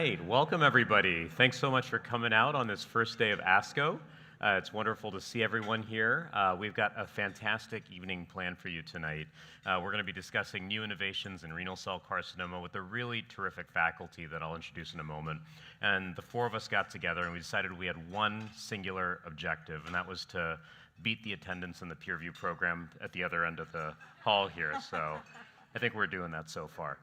right, welcome everybody. Thanks so much for coming out on this first day of ASCO. It's wonderful to see everyone here. We've got a fantastic evening planned for you tonight. We're going to be discussing new innovations in renal cell carcinoma with a really terrific faculty that I'll introduce in a moment. And the four of us got together and we decided we had one singular objective, and that was to beat the attendance in the peer review program at the other end of the hall here. So I think we're doing that so far.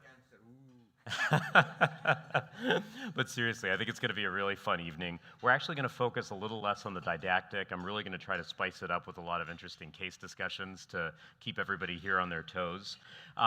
But seriously, I think it's going to be a really fun evening. We're actually going to focus a little less on the didactic. I'm really going to try to spice it up with a lot of interesting case discussions to keep everybody here on their toes.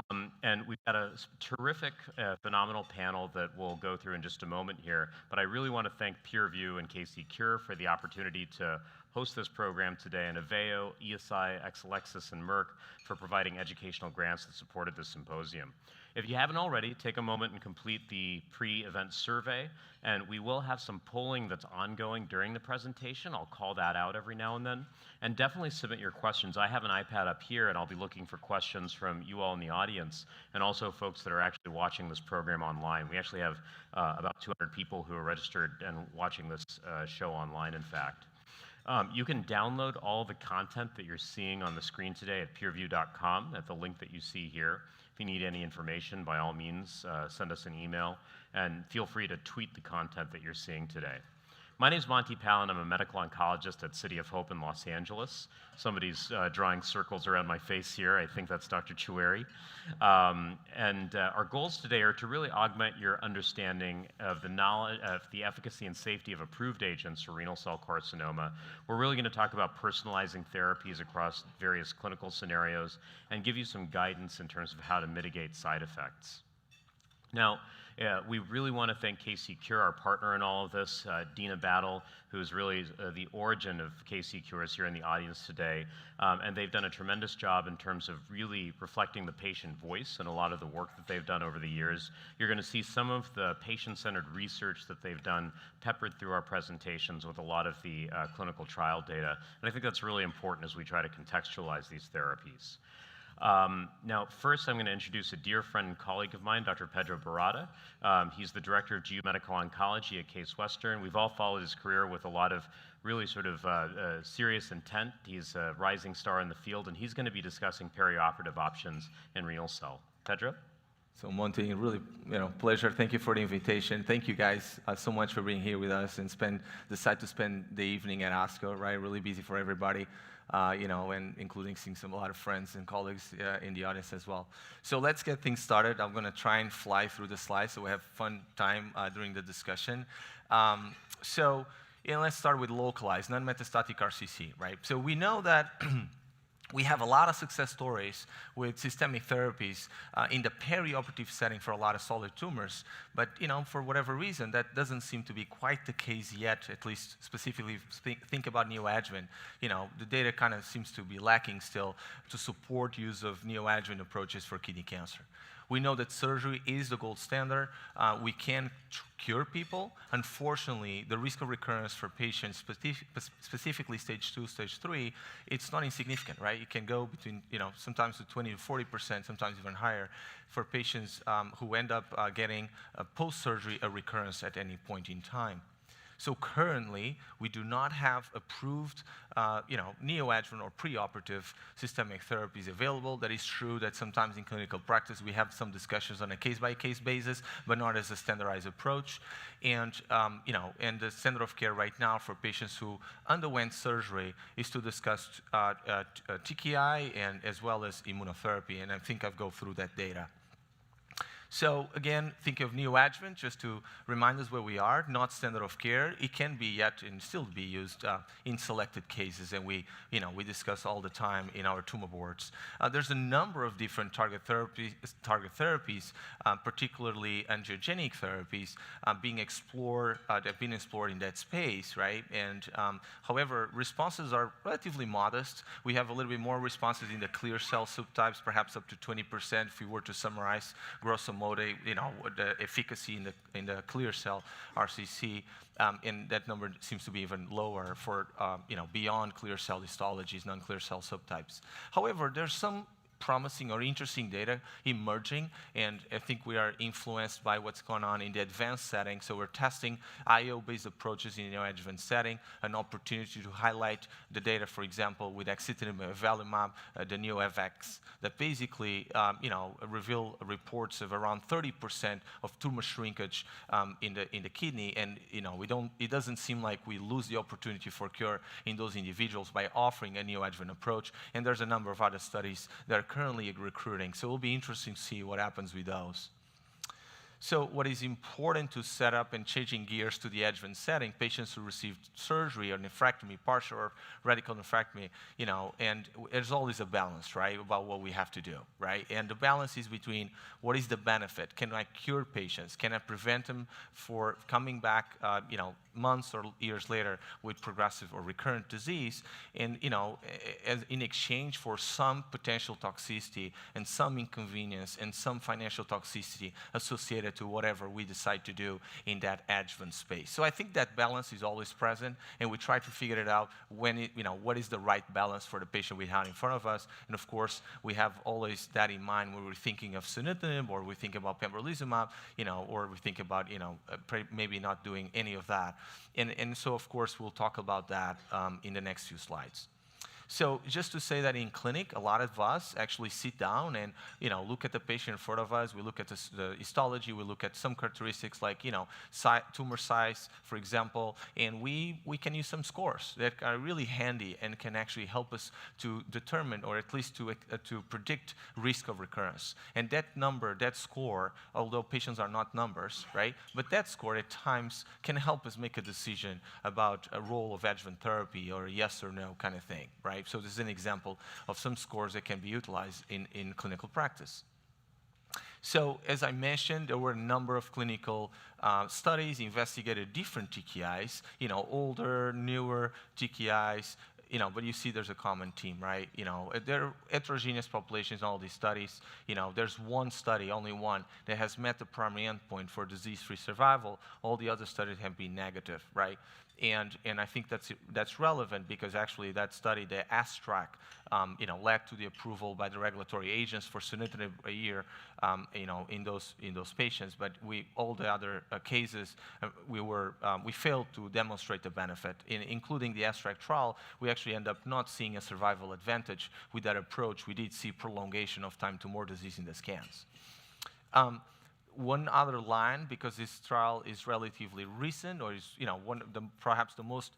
And we've got a terrific, phenomenal panel that we'll go through in just a moment here. But I really want to thank PeerView and KC Cure for the opportunity to host this program today, and Aveo, ESI, Exelixis, and Merck for providing educational grants that supported this symposium. If you haven't already, take a moment and complete the pre-event survey, and we will have some polling that's ongoing during the presentation. I'll call that out every now and then. And definitely submit your questions. I have an iPad up here, and I'll be looking for questions from you all in the audience, and also folks that are actually watching this program online. We actually have about 200 people who are registered and watching this show online, in fact. You can download all the content that you're seeing on the screen today at peerview.com at the link that you see here. If you need any information, by all means, send us an email, and feel free to tweet the content that you're seeing today. My name is Monty Pallin. I'm a medical oncologist at City of Hope in Los Angeles. Somebody's drawing circles around my face here. I think that's Dr. Choueiri. Our goals today are to really augment your understanding of the knowledge of the efficacy and safety of approved agents for renal cell carcinoma. We're really going to talk about personalizing therapies across various clinical scenarios and give you some guidance in terms of how to mitigate side effects. Now, we really want to thank KC Cure, our partner in all of this. Dina Battle, who is really the origin of KC Cure, is here in the audience today. And they've done a tremendous job in terms of really reflecting the patient voice and a lot of the work that they've done over the years. You're going to see some of the patient-centered research that they've done peppered through our presentations with a lot of the clinical trial data. And I think that's really important as we try to contextualize these therapies. Now, first, I'm going to introduce a dear friend and colleague of mine, Dr. Pedro Barata. He's the director of geomedical oncology at Case Western. We've all followed his career with a lot of really sort of serious intent. He's a rising star in the field, and he's going to be discussing perioperative options in renal cell. Pedro? So Monty, really, pleasure. Thank you for the invitation. Thank you guys so much for being here with us and decide to spend the evening at ASCO, right? Really busy for everybody. And including seeing a lot of friends and colleagues in the audience as well. So let's get things started. I'm going to try and fly through the slides so we have fun time during the discussion. Let's start with localized, non-metastatic RCC, right? So we know that we have a lot of success stories with systemic therapies in the perioperative setting for a lot of solid tumors, but for whatever reason, that doesn't seem to be quite the case yet. At least specifically think about neoadjuvant. The data kind of seems to be lacking still to support use of neoadjuvant approaches for kidney cancer. We know that surgery is the gold standard. We can cure people. Unfortunately, the risk of recurrence for patients, specifically stage 2, stage 3, it's not insignificant, right? It can go between, sometimes to 20 to 40%, sometimes even higher, for patients who end up getting post-surgery a recurrence at any point in time. So currently, we do not have approved, neoadjuvant or preoperative systemic therapies available. That is true that sometimes in clinical practice we have some discussions on a case-by-case basis, but not as a standardized approach. And the standard of care right now for patients who underwent surgery is to discuss TKI and as well as immunotherapy. And I think I'll go through that data. So again, think of neoadjuvant just to remind us where we are, not standard of care. It can be yet and still be used in selected cases, and we discuss all the time in our tumor boards. There's a number of different target therapies, particularly angiogenic therapies, being explored in that space, right? And however, responses are relatively modest. We have a little bit more responses in the clear cell subtypes, perhaps up to 20% if we were to summarize grosso modo, the efficacy in the clear cell RCC, and that number seems to be even lower for beyond clear cell histologies, non-clear cell subtypes. However, there's some promising or interesting data emerging, and I think we are influenced by what's going on in the advanced setting. So we're testing IO-based approaches in the neoadjuvant setting, an opportunity to highlight the data, for example, with axitinib and avelumab, the NeoFX, that basically reveal reports of around 30% of tumor shrinkage in the kidney, and it doesn't seem like we lose the opportunity for cure in those individuals by offering a neoadjuvant approach. And there's a number of other studies that are currently recruiting, so it will be interesting to see what happens with those. So what is important to set up, and changing gears to the adjuvant setting, patients who received surgery or nephrectomy, partial or radical nephrectomy, and there's always a balance, right, about what we have to do, right? And the balance is between what is the benefit? Can I cure patients? Can I prevent them for coming back, months or years later with progressive or recurrent disease? And, in exchange for some potential toxicity and some inconvenience and some financial toxicity associated to whatever we decide to do in that adjuvant space. So I think that balance is always present, and we try to figure it out when what is the right balance for the patient we have in front of us. And of course, we have always that in mind when we're thinking of sunitinib, or we think about pembrolizumab, or we think about maybe not doing any of that. And so of course we'll talk about that in the next few slides. So just to say that in clinic, a lot of us actually sit down and look at the patient in front of us. We look at the histology. We look at some characteristics like tumor size, for example, and we can use some scores that are really handy and can actually help us to determine, or at least to predict, risk of recurrence. And that number, that score, although patients are not numbers, right? But that score at times can help us make a decision about a role of adjuvant therapy or a yes or no kind of thing, right? So this is an example of some scores that can be utilized in clinical practice. So as I mentioned, there were a number of clinical studies investigated different TKIs, older, newer TKIs, but you see there's a common theme, right? There are heterogeneous populations in all these studies. There's one study, only one, that has met the primary endpoint for disease-free survival. All the other studies have been negative, right? And I think that's relevant because actually that study, the ASTRAC, led to the approval by the regulatory agents for sunitinib a year, in those patients. But all the other cases, we failed to demonstrate the benefit. Including the ASTRAC trial, we actually end up not seeing a survival advantage with that approach. We did see prolongation of time to more disease in the scans. One other line, because this trial is relatively recent, or is perhaps the most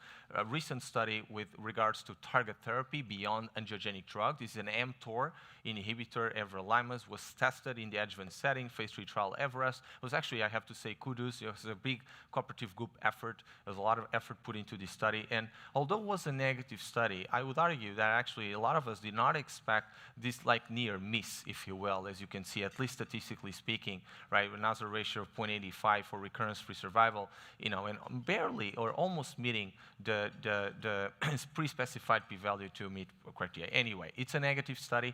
recent study with regards to target therapy beyond angiogenic drugs. This is an mTOR inhibitor, everolimus, was tested in the adjuvant setting, phase 3 trial Everest. It was actually, I have to say, kudos. It was a big cooperative group effort. There was a lot of effort put into this study. And although it was a negative study, I would argue that actually a lot of us did not expect this like near miss, if you will, as you can see, at least statistically speaking, right? With an hazard ratio of 0.85 for recurrence-free survival, and barely or almost meeting the pre-specified p-value to meet criteria. Anyway, it's a negative study.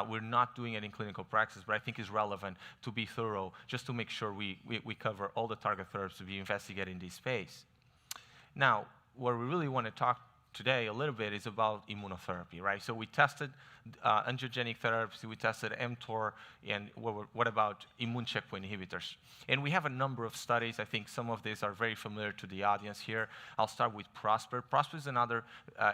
We're not doing it in clinical practice, but I think it's relevant to be thorough, just to make sure we cover all the target therapies to be investigated in this space. Now, what we really want to talk today a little bit is about immunotherapy, right? So we tested angiogenic therapies, we tested mTOR, and what about immune checkpoint inhibitors? And we have a number of studies. I think some of these are very familiar to the audience here. I'll start with PROSPER. PROSPER is another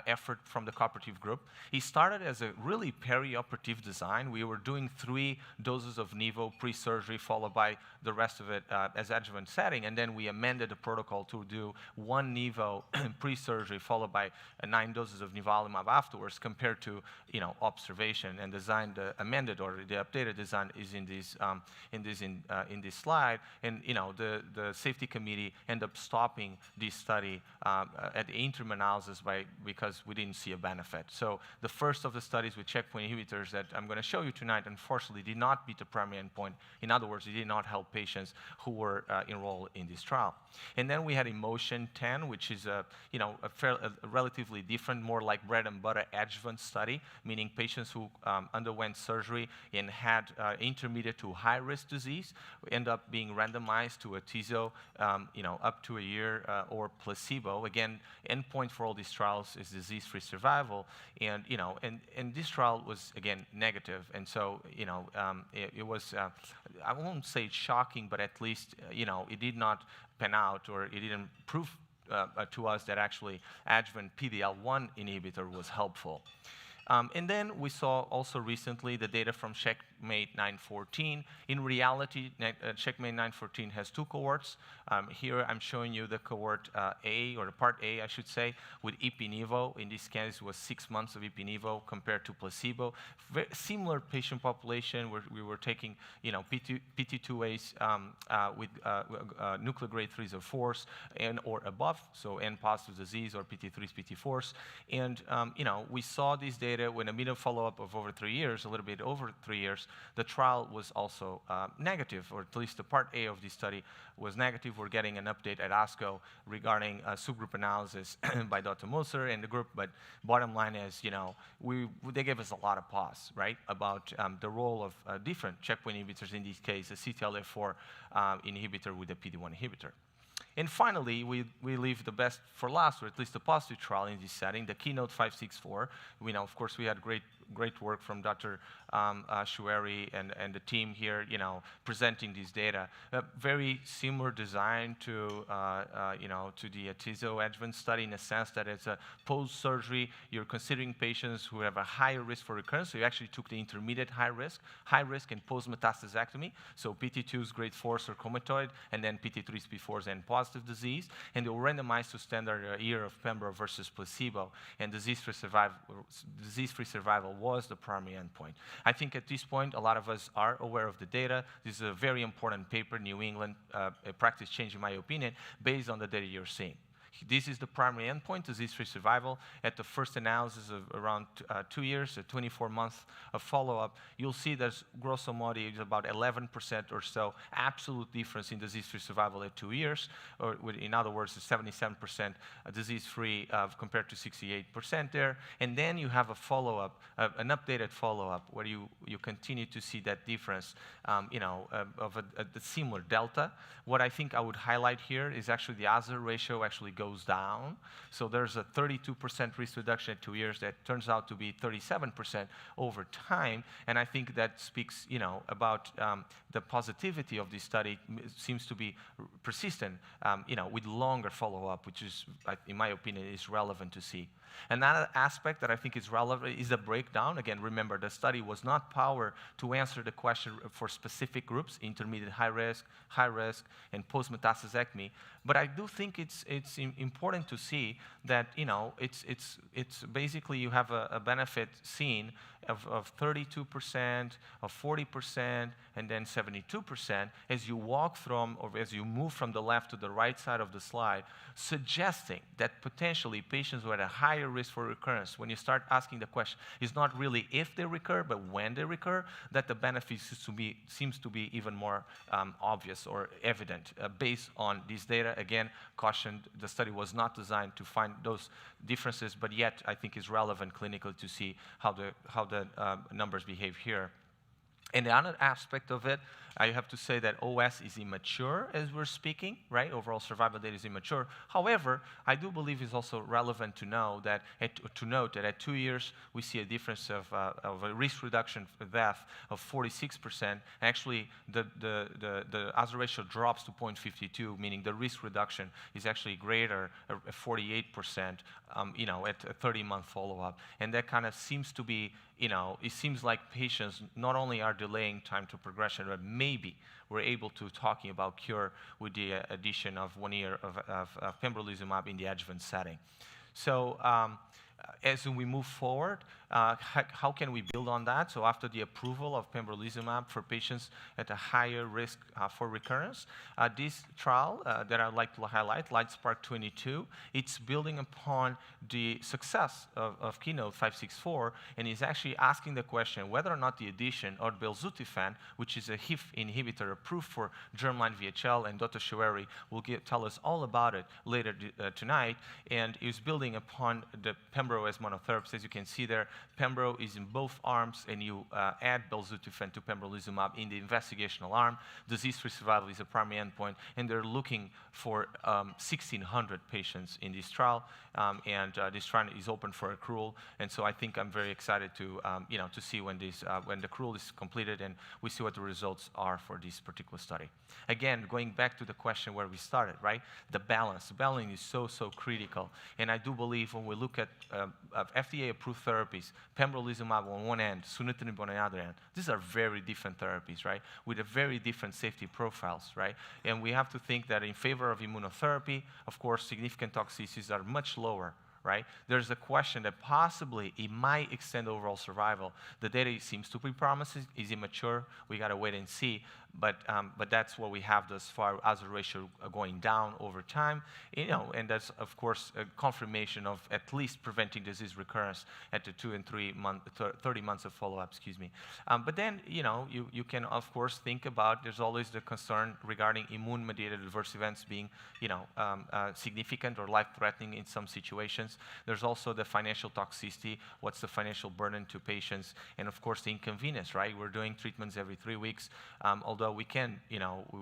effort from the cooperative group. It started as a really perioperative design. We were doing 3 doses of nivo pre-surgery, followed by the rest of it as adjuvant setting, and then we amended the protocol to do 1 nivo pre-surgery, followed by 9 doses of nivolumab afterwards, compared to observation, and designed the amended or the updated design is in this slide. And the safety committee ended up stopping this study at the interim analysis because we didn't see a benefit. So the first of the studies with checkpoint inhibitors that I'm going to show you tonight, unfortunately, did not meet the primary endpoint. In other words, it did not help patients who were enrolled in this trial. And then we had EMOTION 10, which is a relatively relatively different, more like bread and butter adjuvant study, meaning patients who underwent surgery and had intermediate to high-risk disease end up being randomized to atezo, up to a year or placebo. Again, endpoint for all these trials is disease-free survival, and this trial was again negative, and so it was I won't say shocking, but at least it did not pan out, or it didn't prove to us that actually adjuvant PD-L1 inhibitor was helpful. And then we saw also recently the data from Checkmate 914. In reality, Checkmate 914 has two cohorts. Here I'm showing you the cohort A, or the part A, I should say, with ipi-nivo. In this case, it was 6 months of ipi-nivo compared to placebo. Very similar patient population where we were taking, PT2As with nuclear grade 3s or 4s and or above, so N-positive disease or PT3s, PT4s. And, we saw these data when a median follow-up of over 3 years, a little bit over 3 years, the trial was also negative, or at least the part A of this study was negative. We're getting an update at ASCO regarding subgroup analysis by Dr. Moser and the group, but bottom line is, they gave us a lot of pause, right, about the role of different checkpoint inhibitors, in this case, a CTLA-4 inhibitor with a PD-1 inhibitor. And finally, we leave the best for last, or at least a positive trial in this setting, the Keynote 564. Of course, we had great work from Dr. Choueiri and the team here, presenting this data. Very similar design to the atezo adjuvant study, in a sense that it's a post-surgery. You're considering patients who have a higher risk for recurrence. So you actually took the intermediate high risk, and post-metastasectomy. So PT2s, grade 4s, sarcomatoid, and then PT3s, P4s, and positive disease. And they were randomized to standard year of pembro versus placebo. And disease-free survival was the primary endpoint. I think at this point, a lot of us are aware of the data. This is a very important paper, New England, a practice change, in my opinion, based on the data you're seeing. This is the primary endpoint, disease-free survival. At the first analysis of around 2 years, 24 months of follow-up, you'll see there's grosso modo is about 11% or so absolute difference in disease-free survival at 2 years, or in other words, 77% disease-free compared to 68% there. And then you have a follow-up, an updated follow-up, where you continue to see that difference, of a similar delta. What I think I would highlight here is actually the hazard ratio actually goes down. So there's a 32% risk reduction at 2 years that turns out to be 37% over time. And I think that speaks, about the positivity of this study. It seems to be persistent, with longer follow-up, which is, in my opinion, is relevant to see. Another aspect that I think is relevant is the breakdown. Again, remember, the study was not powered to answer the question for specific groups, intermediate high risk, and post-metastasectomy. But I do think it's important to see that, it's basically you have a benefit seen of 32%, of 40%, and then 72% as you walk from, or as you move from the left to the right side of the slide, suggesting that potentially patients who are at a higher risk for recurrence, when you start asking the question, is not really if they recur, but when they recur, that the benefit seems to be even more obvious or evident based on this data. Again, cautioned, the study was not designed to find those differences, but yet I think is relevant clinically to see how the numbers behave here. And the other aspect of it, I have to say that OS is immature as we're speaking, right? Overall survival data is immature. However, I do believe it's also relevant to know that note that at 2 years we see a difference of a risk reduction for death of 46%. Actually, the hazard ratio drops to 0.52, meaning the risk reduction is actually greater, 48%, at a 30-month follow-up. And that kind of seems to be, it seems like patients not only are delaying time to progression, but maybe we're able to talking about cure with the addition of 1 year of pembrolizumab in the adjuvant setting. So as we move forward, how can we build on that? So after the approval of pembrolizumab for patients at a higher risk for recurrence, this trial that I'd like to highlight, LightSpark 22, it's building upon the success of Keynote 564, and is actually asking the question whether or not the addition of belzutifan, which is a HIF inhibitor approved for germline VHL, and Dr. Choueiri will tell us all about it later tonight, and is building upon the pembro as monotherapies. As you can see there, pembro is in both arms, and you add belzutifan to pembrolizumab in the investigational arm. Disease-free survival is a primary endpoint, and they're looking for 1,600 patients in this trial, and this trial is open for accrual. And so I think I'm very excited to to see when the accrual is completed and we see what the results are for this particular study. Again, going back to the question where we started, right? The balance. The balance is so critical, and I do believe when we look at FDA-approved therapies, pembrolizumab on one end, sunitinib on the other end, these are very different therapies, right? With a very different safety profiles, right? And we have to think that in favor of immunotherapy, of course, significant toxicities are much lower, right? There's a question that possibly it might extend overall survival. The data seems to be promising, is immature. We got to wait and see. But that's what we have thus far, hazard ratio going down over time, and that's of course a confirmation of at least preventing disease recurrence at the 2 and 3 month, 30 months of follow-up. Excuse me. But then you can of course think about, there's always the concern regarding immune-mediated adverse events being significant or life-threatening in some situations. There's also the financial toxicity. What's the financial burden to patients, and of course the inconvenience, right? We're doing treatments every 3 weeks, although we can,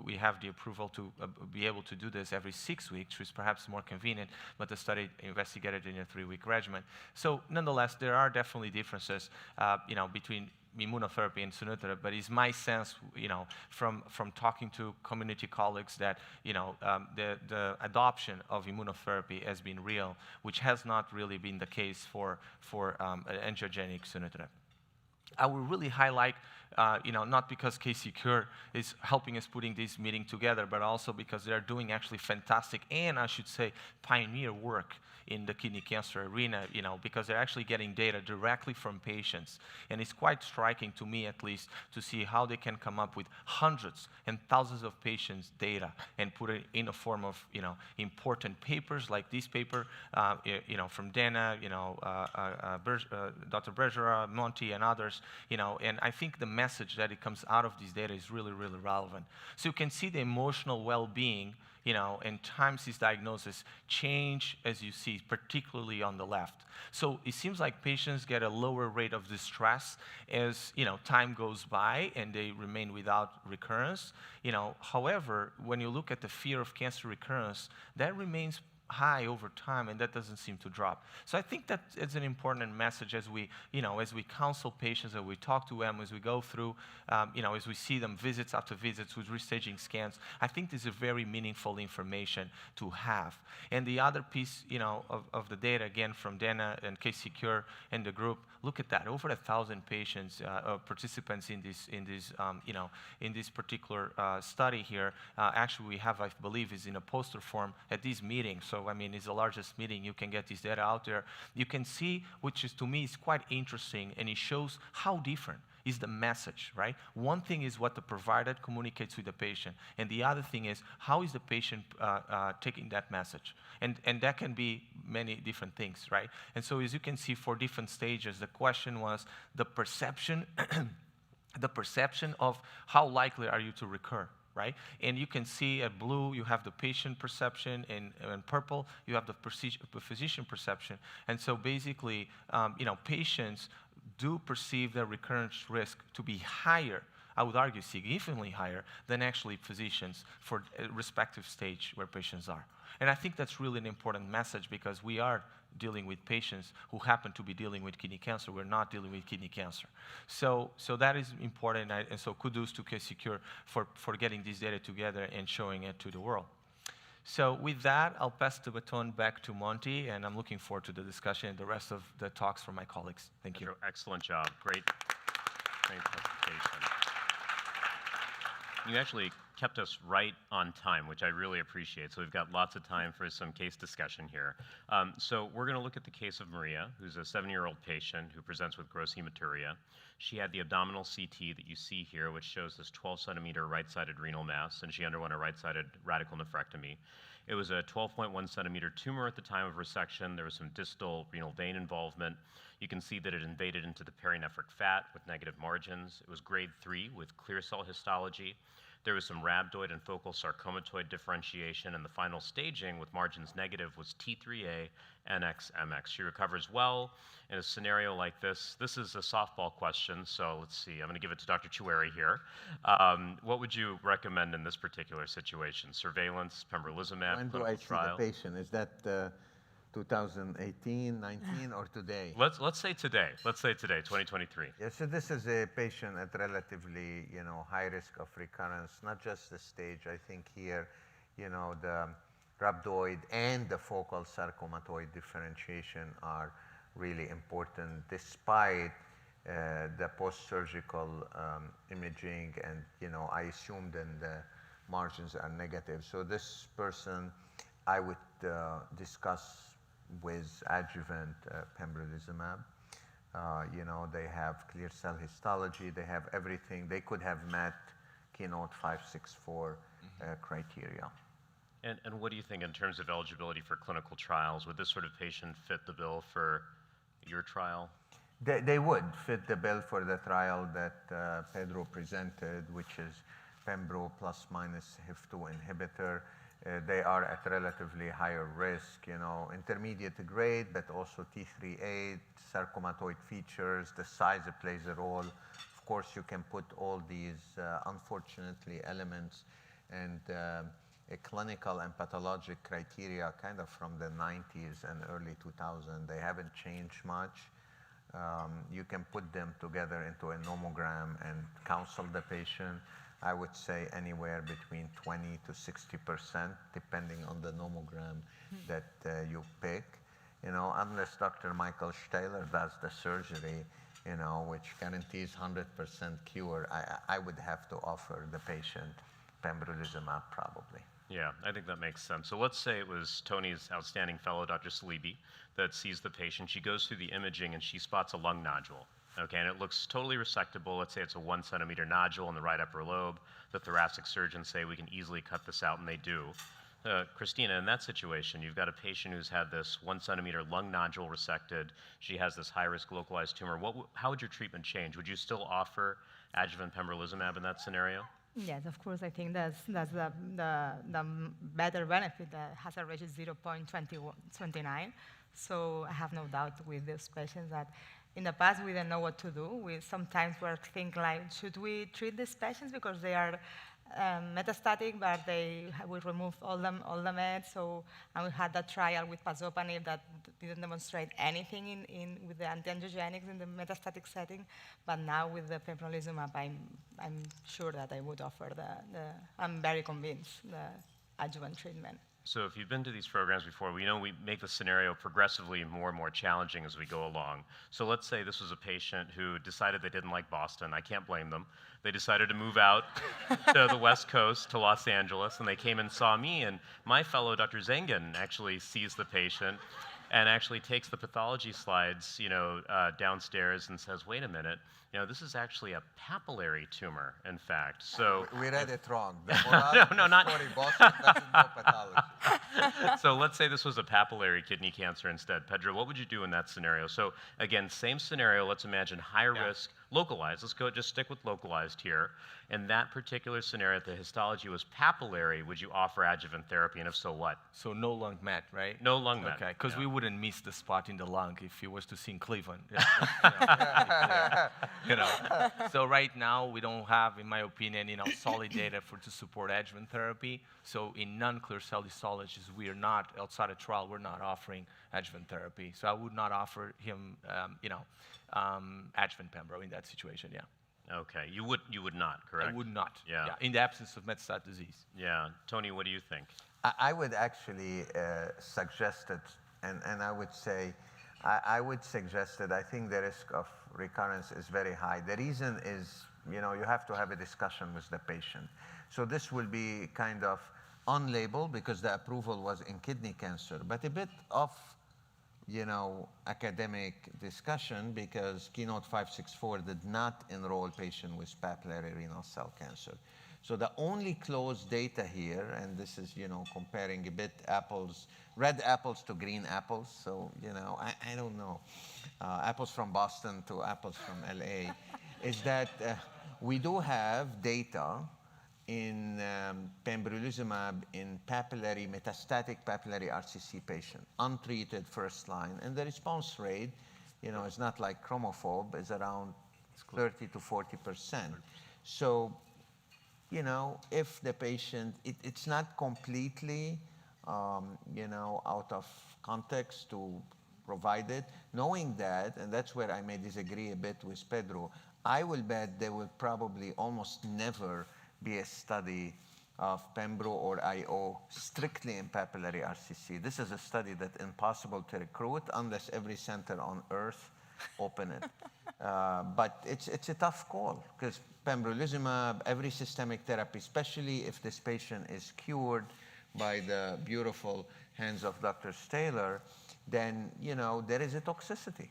we have the approval to be able to do this every 6 weeks, which is perhaps more convenient, but the study investigated in a 3-week regimen. So nonetheless, there are definitely differences, between immunotherapy and sunitinib, but it's my sense, from talking to community colleagues that, the adoption of immunotherapy has been real, which has not really been the case for angiogenic sunitinib. I will really highlight, not because K-Secure is helping us putting this meeting together, but also because they're doing actually fantastic and, I should say, pioneer work in the kidney cancer arena, because they're actually getting data directly from patients. And it's quite striking to me, at least, to see how they can come up with hundreds and thousands of patients' data and put it in a form of, important papers like this paper, from Dana, Dr. Bergera, Monty, and others, and I think the message that it comes out of these data is really, really relevant. So you can see the emotional well-being, and times diagnosis change, as you see, particularly on the left. So it seems like patients get a lower rate of distress as, time goes by and they remain without recurrence. However, when you look at the fear of cancer recurrence, that remains high over time, and that doesn't seem to drop. So I think that it's an important message as we, as we counsel patients, as we talk to them, as we go through, as we see them visits after visits with restaging scans. I think this is very meaningful information to have. And the other piece, of the data, again, from Dana and K-Secure and the group, look at that, over 1,000 patients, participants in this particular study here. Actually, we have, I believe, is in a poster form at this meeting. So I mean, it's the largest meeting. You can get this data out there. You can see, which is to me is quite interesting, and it shows how different is the message, right? One thing is what the provider communicates with the patient, and the other thing is how is the patient taking that message, and that can be many different things, right? And so as you can see, for different stages, the question was the perception, the perception of how likely are you to recur. Right? And you can see at blue, you have the patient perception, and purple, you have the physician perception. And so basically, patients do perceive their recurrence risk to be higher, I would argue significantly higher, than actually physicians for a respective stage where patients are. And I think that's really an important message, because we are dealing with patients who happen to be dealing with kidney cancer. We're not dealing with kidney cancer. So that is important, and so kudos to K-Secure for getting this data together and showing it to the world. So with that, I'll pass the baton back to Monty, and I'm looking forward to the discussion and the rest of the talks from my colleagues. Thank you. Excellent job. Great presentation. You actually kept us right on time, which I really appreciate. So we've got lots of time for some case discussion here. So we're going to look at the case of Maria, who's a 7-year-old patient who presents with gross hematuria. She had the abdominal CT that you see here, which shows this 12-centimeter right-sided renal mass, and she underwent a right-sided radical nephrectomy. It was a 12.1-centimeter tumor at the time of resection. There was some distal renal vein involvement. You can see that it invaded into the perinephric fat with negative margins. It was grade 3 with clear cell histology. There was some rhabdoid and focal sarcomatoid differentiation, and the final staging with margins negative was T3A, NX, MX. She recovers well. In a scenario like this is a softball question, so let's see. I'm going to give it to Dr. Choueiri here. What would you recommend in this particular situation? Surveillance, pembrolizumab, When do clinical I see trial? the patient? Is that 2018, 19, or today? Let's say today. Let's say today, 2023. Yeah, so this is a patient at relatively, high risk of recurrence, not just the stage. I think here, the rhabdoid and the focal sarcomatoid differentiation are really important, despite the post-surgical imaging, and I assume then the margins are negative. So this person, I would discuss with adjuvant pembrolizumab. They have clear cell histology, they have everything. They could have met Keynote 564 criteria. And what do you think in terms of eligibility for clinical trials? Would this sort of patient fit the bill for your trial? They would fit the bill for the trial that Pedro presented, which is pembro plus minus HIF2 inhibitor. They are at relatively higher risk, intermediate grade, but also T3A, sarcomatoid features, the size plays a role. Of course, you can put all these, unfortunately, elements and a clinical and pathologic criteria kind of from the 90s and early 2000s. They haven't changed much. You can put them together into a nomogram and counsel the patient. I would say anywhere between 20 to 60%, depending on the nomogram that you pick. Unless Dr. Michael Stahler does the surgery, which guarantees 100% cure, I would have to offer the patient pembrolizumab probably. Yeah, I think that makes sense. So let's say it was Tony's outstanding fellow, Dr. Salibi, that sees the patient. She goes through the imaging and she spots a lung nodule. Okay, and it looks totally resectable. Let's say it's a 1-centimeter nodule in the right upper lobe. The thoracic surgeons say we can easily cut this out, and they do. Christina, in that situation, you've got a patient who's had this 1-centimeter lung nodule resected. She has this high-risk localized tumor. How would your treatment change? Would you still offer adjuvant pembrolizumab in that scenario? Yes, of course. I think that's the better benefit. That hazard ratio is 0.29. So I have no doubt with these patients that in the past we didn't know what to do. We sometimes were thinking like, should we treat these patients because they are metastatic, but we removed all the meds. So, and we had that trial with pazopanib that didn't demonstrate anything with the anti-angiogenics in the metastatic setting. But now with the pembrolizumab, I'm sure that I would offer I'm very convinced, the adjuvant treatment. So if you've been to these programs before, we know we make the scenario progressively more and more challenging as we go along. So let's say this was a patient who decided they didn't like Boston. I can't blame them. They decided to move out to the West Coast, to Los Angeles, and they came and saw me. And my fellow, Dr. Zengin, actually sees the patient and actually takes the pathology slides, downstairs and says, wait a minute, this is actually a papillary tumor, in fact. So we read it wrong. No, not Boston doesn't know pathology. So let's say this was a papillary kidney cancer instead. Pedro, what would you do in that scenario? So again, same scenario. Let's imagine higher risk, localized. Let's just stick with localized here. In that particular scenario, if the histology was papillary, would you offer adjuvant therapy, and if so, what? So no lung met, right? No lung met. Okay, because we wouldn't miss the spot in the lung if he was to see in Cleveland. So right now we don't have, in my opinion, solid data to support adjuvant therapy. So in non-clear cell histologies, we are not outside a trial. We're not offering adjuvant therapy. So I would not offer him, adjuvant pembro in that situation. Yeah. Okay, you would not, correct? I would not. Yeah. In the absence of metastatic disease. Yeah, Tony, what do you think? I would actually suggest it, and I would say, I would suggest that I think the risk of recurrence is very high. The reason is, you have to have a discussion with the patient. So this will be kind of on label because the approval was in kidney cancer, but a bit of, academic discussion because Keynote 564 did not enroll patients with papillary renal cell cancer. So the only close data here, and this is, comparing a bit red apples to green apples. So, I don't know, apples from Boston to apples from LA, is that we do have data in pembrolizumab in metastatic papillary RCC patient, untreated first line. And the response rate, is not like chromophobe, is around 30 to 40%. So, if the patient, it's not completely, out of context to provide it. Knowing that, and that's where I may disagree a bit with Pedro, I will bet there will probably almost never be a study of Pembro or IO strictly in papillary RCC. This is a study that's impossible to recruit unless every center on earth open it. But it's a tough call because pembrolizumab, every systemic therapy, especially if this patient is cured by the beautiful hands of Dr. Taylor, then, there is a toxicity.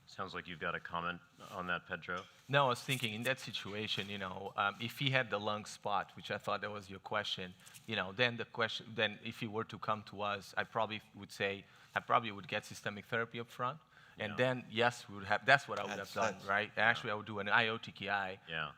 Sounds like you've got a comment on that, Pedro. No, I was thinking in that situation, if he had the lung spot, which I thought that was your question, then if he were to come to us, I probably would get systemic therapy up front. And then, yes, we would have, that's what I would have done, right? Actually, I would do an IO TKI. Yeah.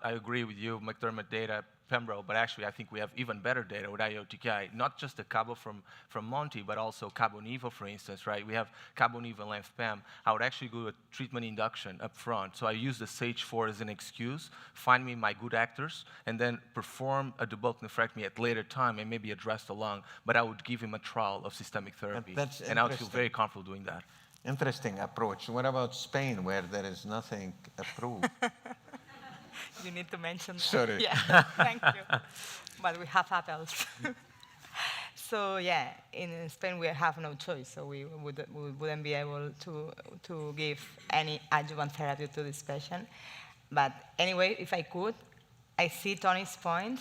I agree with you, McDermott data, Pembro, but actually I think we have even better data with IO TKI, not just the Cabo from Monty, but also Cabo-Nivo, for instance, right? We have Cabo-Nivo and LenFPAM. I would actually do a treatment induction up front. So I use the SAGE-4 as an excuse, find me my good actors, and then perform a debulk nephrectomy at later time and maybe address the lung, but I would give him a trial of systemic therapy. And I would feel very comfortable doing that. Interesting approach. What about Spain, where there is nothing approved? You need to mention that. Sorry. Yeah, thank you. But we have apples. So yeah, in Spain we have no choice, so we wouldn't be able to give any adjuvant therapy to this patient. But anyway, if I could, I see Tony's point,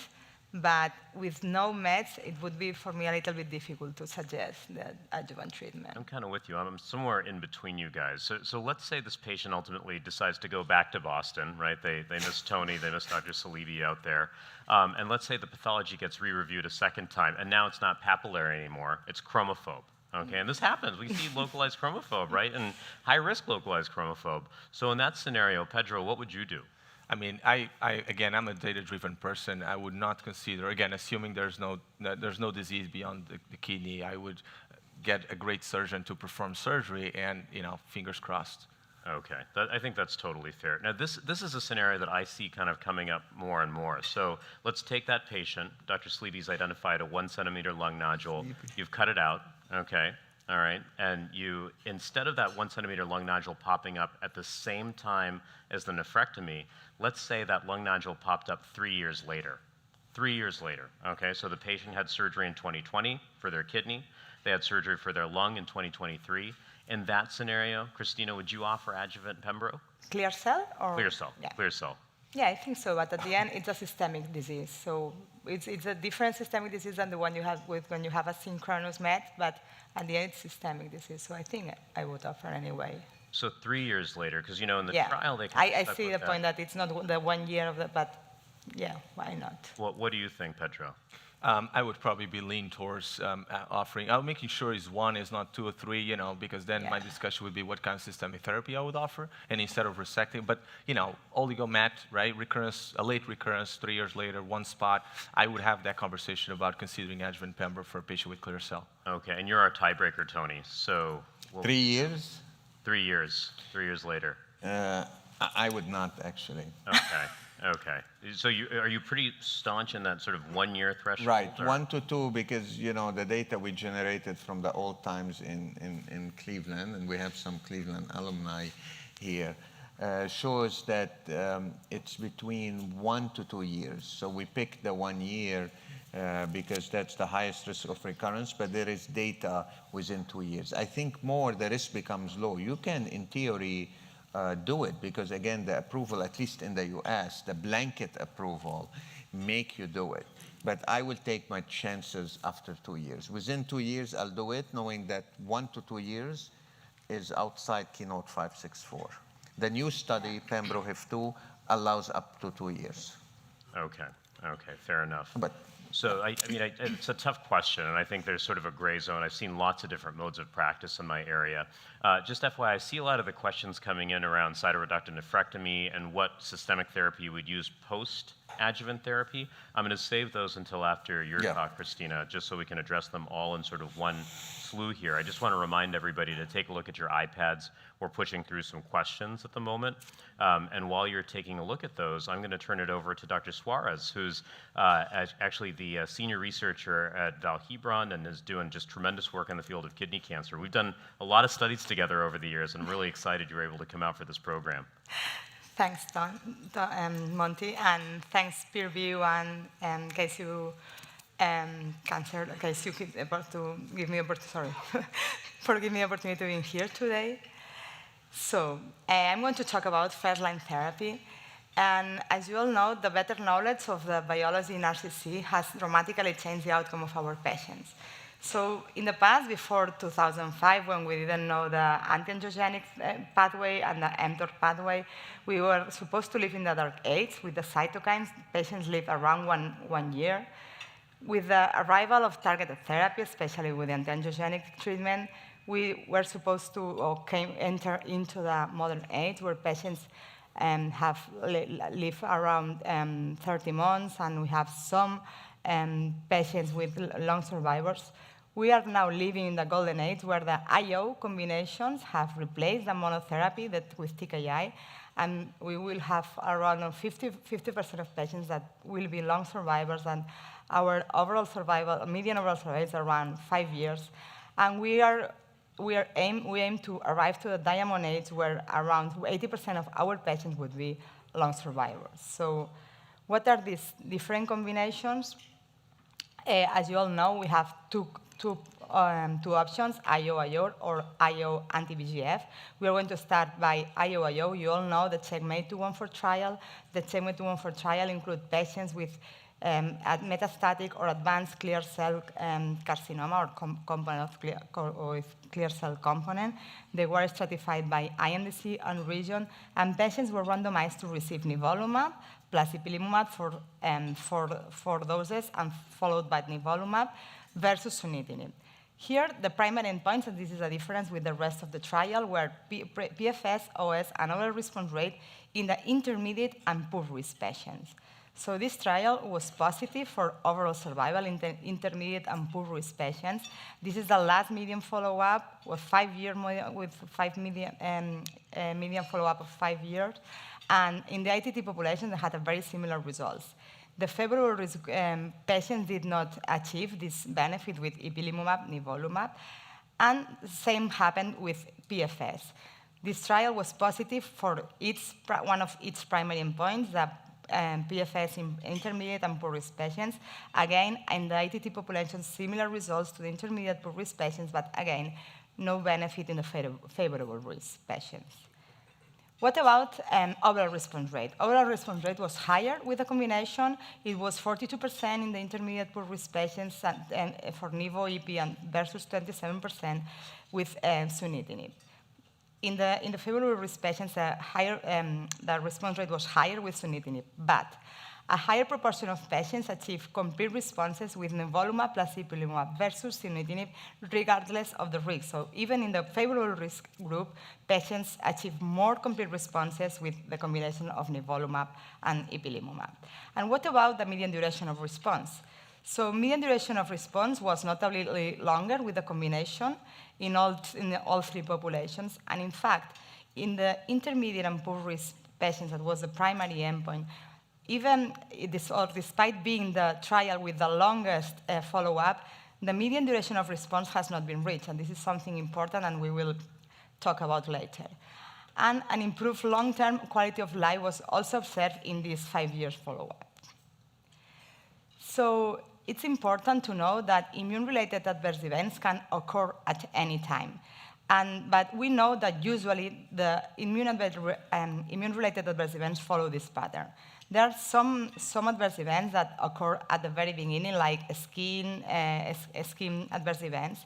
but with no meds, it would be for me a little bit difficult to suggest that adjuvant treatment. I'm kind of with you. I'm somewhere in between you guys. So let's say this patient ultimately decides to go back to Boston, right? They miss Tony, they miss Dr. Salibi out there. And let's say the pathology gets re-reviewed a second time, and now it's not papillary anymore, it's chromophobe. Okay, and this happens. We see localized chromophobe, right? And high-risk localized chromophobe. So in that scenario, Pedro, what would you do? I mean, again, I'm a data-driven person. I would not consider, again, assuming there's no disease beyond the kidney, I would get a great surgeon to perform surgery and, fingers crossed. Okay, I think that's totally fair. Now, this is a scenario that I see kind of coming up more and more. So let's take that patient. Dr. Sleeby's identified a 1 centimeter lung nodule. You've cut it out, okay? All right, and you, instead of that 1 centimeter lung nodule popping up at the same time as the nephrectomy, let's say that lung nodule popped up 3 years later. 3 years later, okay? So the patient had surgery in 2020 for their kidney. They had surgery for their lung in 2023. In that scenario, Christina, would you offer adjuvant Pembro? Clear cell? Or? Clear cell, Yeah. clear cell. Yeah, I think so, but at the end, it's a systemic disease. So it's a different systemic disease than the one you have when you have a synchronous met, but at the end, it's systemic disease. So I think I would offer anyway. So 3 years later, because in the trial they I see the point that it's not the 1 year of the, but yeah, why not? What do you think, Pedro? I would probably be lean towards offering, making sure is 1 is not 2 or 3, because then my discussion would be what kind of systemic therapy I would offer, and instead of resecting, but, oligomet, right, recurrence, a late recurrence, 3 years later, 1 spot, I would have that conversation about considering adjuvant Pembro for a patient with clear cell. Okay, and you're our tiebreaker, Tony, so. 3 years? 3 years, 3 years later. I would not, actually. Okay. Okay. So are you pretty staunch in that sort of 1 year threshold? Right, or? 1 to 2, because the data we generated from the old times in Cleveland, and we have some Cleveland alumni here, shows that it's between 1 to 2 years. So we picked the 1 year because that's the highest risk of recurrence, but there is data within 2 years. I think more the risk becomes low. You can, in theory, do it because, again, the approval, at least in the US, the blanket approval, make you do it. But I will take my chances after 2 years. Within 2 years, I'll do it, knowing that 1 to 2 years is outside Keynote 564. The new study, Pembro HIF2, allows up to 2 years. Okay, okay, fair enough. But So, I mean, it's a tough question, and I think there's sort of a gray zone. I've seen lots of different modes of practice in my area. Just FYI, I see a lot of the questions coming in around cytoreductive nephrectomy and what systemic therapy you would use post-adjuvant therapy. I'm going to save those until after your talk, Christina, just so we can address them all in sort of one slew here. I just want to remind everybody to take a look at your iPads. We're pushing through some questions at the moment. And while you're taking a look at those, I'm going to turn it over to Dr. Suarez, who's actually the senior researcher at Val Hebron and is doing just tremendous work in the field of kidney cancer. We've done a lot of studies together over the years, and I'm really excited you were able to come out for this program. Thanks, Monty, and thanks, Peerview and KCU Cancer, KCU to give me for giving me opportunity to be here today. So I'm going to talk about first-line therapy. And as you all know, the better knowledge of the biology in RCC has dramatically changed the outcome of our patients. So in the past, before 2005, when we didn't know the anti-angiogenic pathway and the mTOR pathway, we were supposed to live in the dark age with the cytokines. Patients live around one year. With the arrival of targeted therapy, especially with the anti-angiogenic treatment, we were supposed to enter into the modern age where patients live around 30 months, and we have some patients with long survivors. We are now living in the golden age where the IO combinations have replaced the monotherapy with TKI, and we will have around 50% of patients that will be long survivors, and our overall survival, median overall survival is around 5 years. And we aim to arrive to the diamond age where around 80% of our patients would be long survivors. So what are these different combinations? As you all know, we have two options, IO-IO or IO anti-VEGF. We are going to start by IO-IO. You all know the CheckMate 214 trial. The CheckMate 214 trial includes patients with metastatic or advanced clear cell carcinoma or component with clear cell component. They were stratified by INDC and region, and patients were randomized to receive nivolumab plus ipilimumab for 4 doses and followed by nivolumab versus sunitinib. Here, the primary endpoints, and this is a difference with the rest of the trial, were PFS, OS, and overall response rate in the intermediate and poor risk patients. So this trial was positive for overall survival in the intermediate and poor risk patients. This is the last median follow-up with 5 year median follow-up of 5 years. And in the ITT population, they had a very similar results. The favorable risk patients did not achieve this benefit with ipilimumab, nivolumab, and the same happened with PFS. This trial was positive for one of its primary endpoints, the PFS in intermediate and poor risk patients. Again, in the ITT population, similar results to the intermediate poor risk patients, but again, no benefit in the favorable risk patients. What about overall response rate? Overall response rate was higher with the combination. It was 42% in the intermediate poor risk patients and for Nivo, EP, and versus 27% with sunitinib. In the favorable risk patients, the response rate was higher with sunitinib, but a higher proportion of patients achieved complete responses with nivolumab plus ipilimumab versus sunitinib, regardless of the risk. So even in the favorable risk group, patients achieved more complete responses with the combination of nivolumab and ipilimumab. And what about the median duration of response? So median duration of response was notably longer with the combination in all 3 populations. And in fact, in the intermediate and poor risk patients, that was the primary endpoint, even despite being the trial with the longest follow-up, the median duration of response has not been reached. And this is something important, and we will talk about later. And an improved long-term quality of life was also observed in this 5 years follow-up. So it's important to know that immune-related adverse events can occur at any time. But we know that usually the immune-related adverse events follow this pattern. There are some adverse events that occur at the very beginning, like skin adverse events.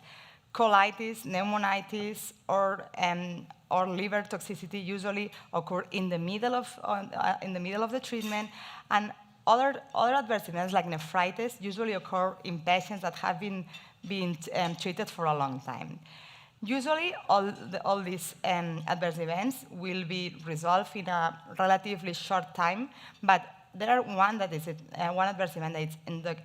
Colitis, pneumonitis, or liver toxicity usually occur in the middle of the treatment, and other adverse events like nephritis usually occur in patients that have been treated for a long time. Usually, all these adverse events will be resolved in a relatively short time, but there are one adverse event that is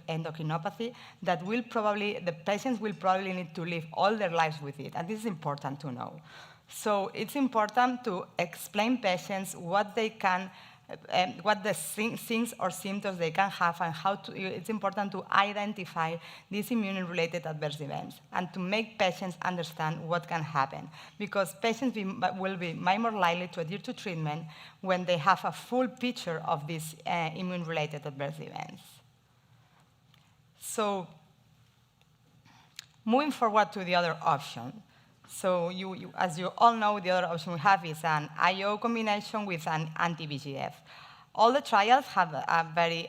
endocrinopathy that the patients will probably need to live all their lives with it, and this is important to know. So it's important to explain patients what they can, what the things or symptoms they can have, and it's important to identify these immune-related adverse events and to make patients understand what can happen, because patients will be much more likely to adhere to treatment when they have a full picture of these immune-related adverse events. So moving forward to the other option. So as you all know, the other option we have is an IO combination with an anti-VEGF. All the trials have a very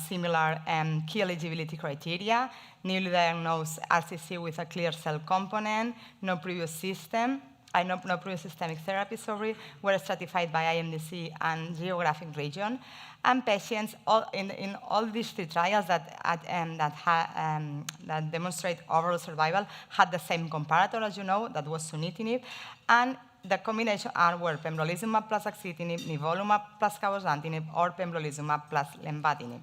similar key eligibility criteria: newly diagnosed RCC with a clear cell component, no previous systemic therapy, were stratified by IMDC and geographic region. And patients in all these three trials that demonstrate overall survival had the same comparator, as you know, that was sunitinib. And the combination arm were pembrolizumab plus axitinib, nivolumab plus cabozantinib, or pembrolizumab plus lenvatinib.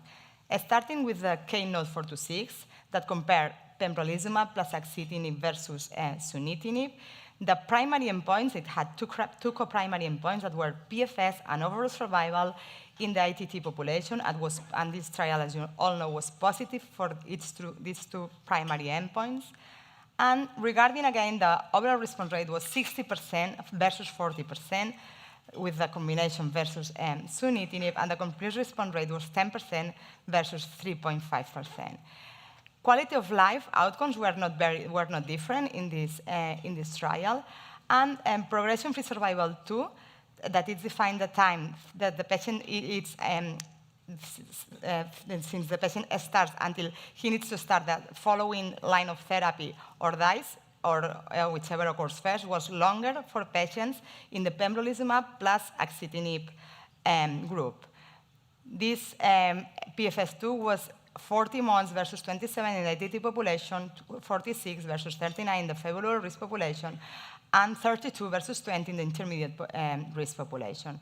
Starting with the Keynote 426 that compared pembrolizumab plus axitinib versus sunitinib, the primary endpoints, it had two co-primary endpoints that were PFS and overall survival in the ITT population, and this trial, as you all know, was positive for these two primary endpoints. And regarding, again, the overall response rate was 60% versus 40% with the combination versus sunitinib, and the complete response rate was 10% versus 3.5%. Quality of life outcomes were not different in this trial, and progression-free survival 2, that is defined the time that the patient since the patient starts until he needs to start the following line of therapy or dies, or whichever occurs first, was longer for patients in the pembrolizumab plus axitinib group. This PFS2 was 40 months versus 27 in the ITT population, 46 versus 39 in the favorable risk population, and 32 versus 20 in the intermediate risk population.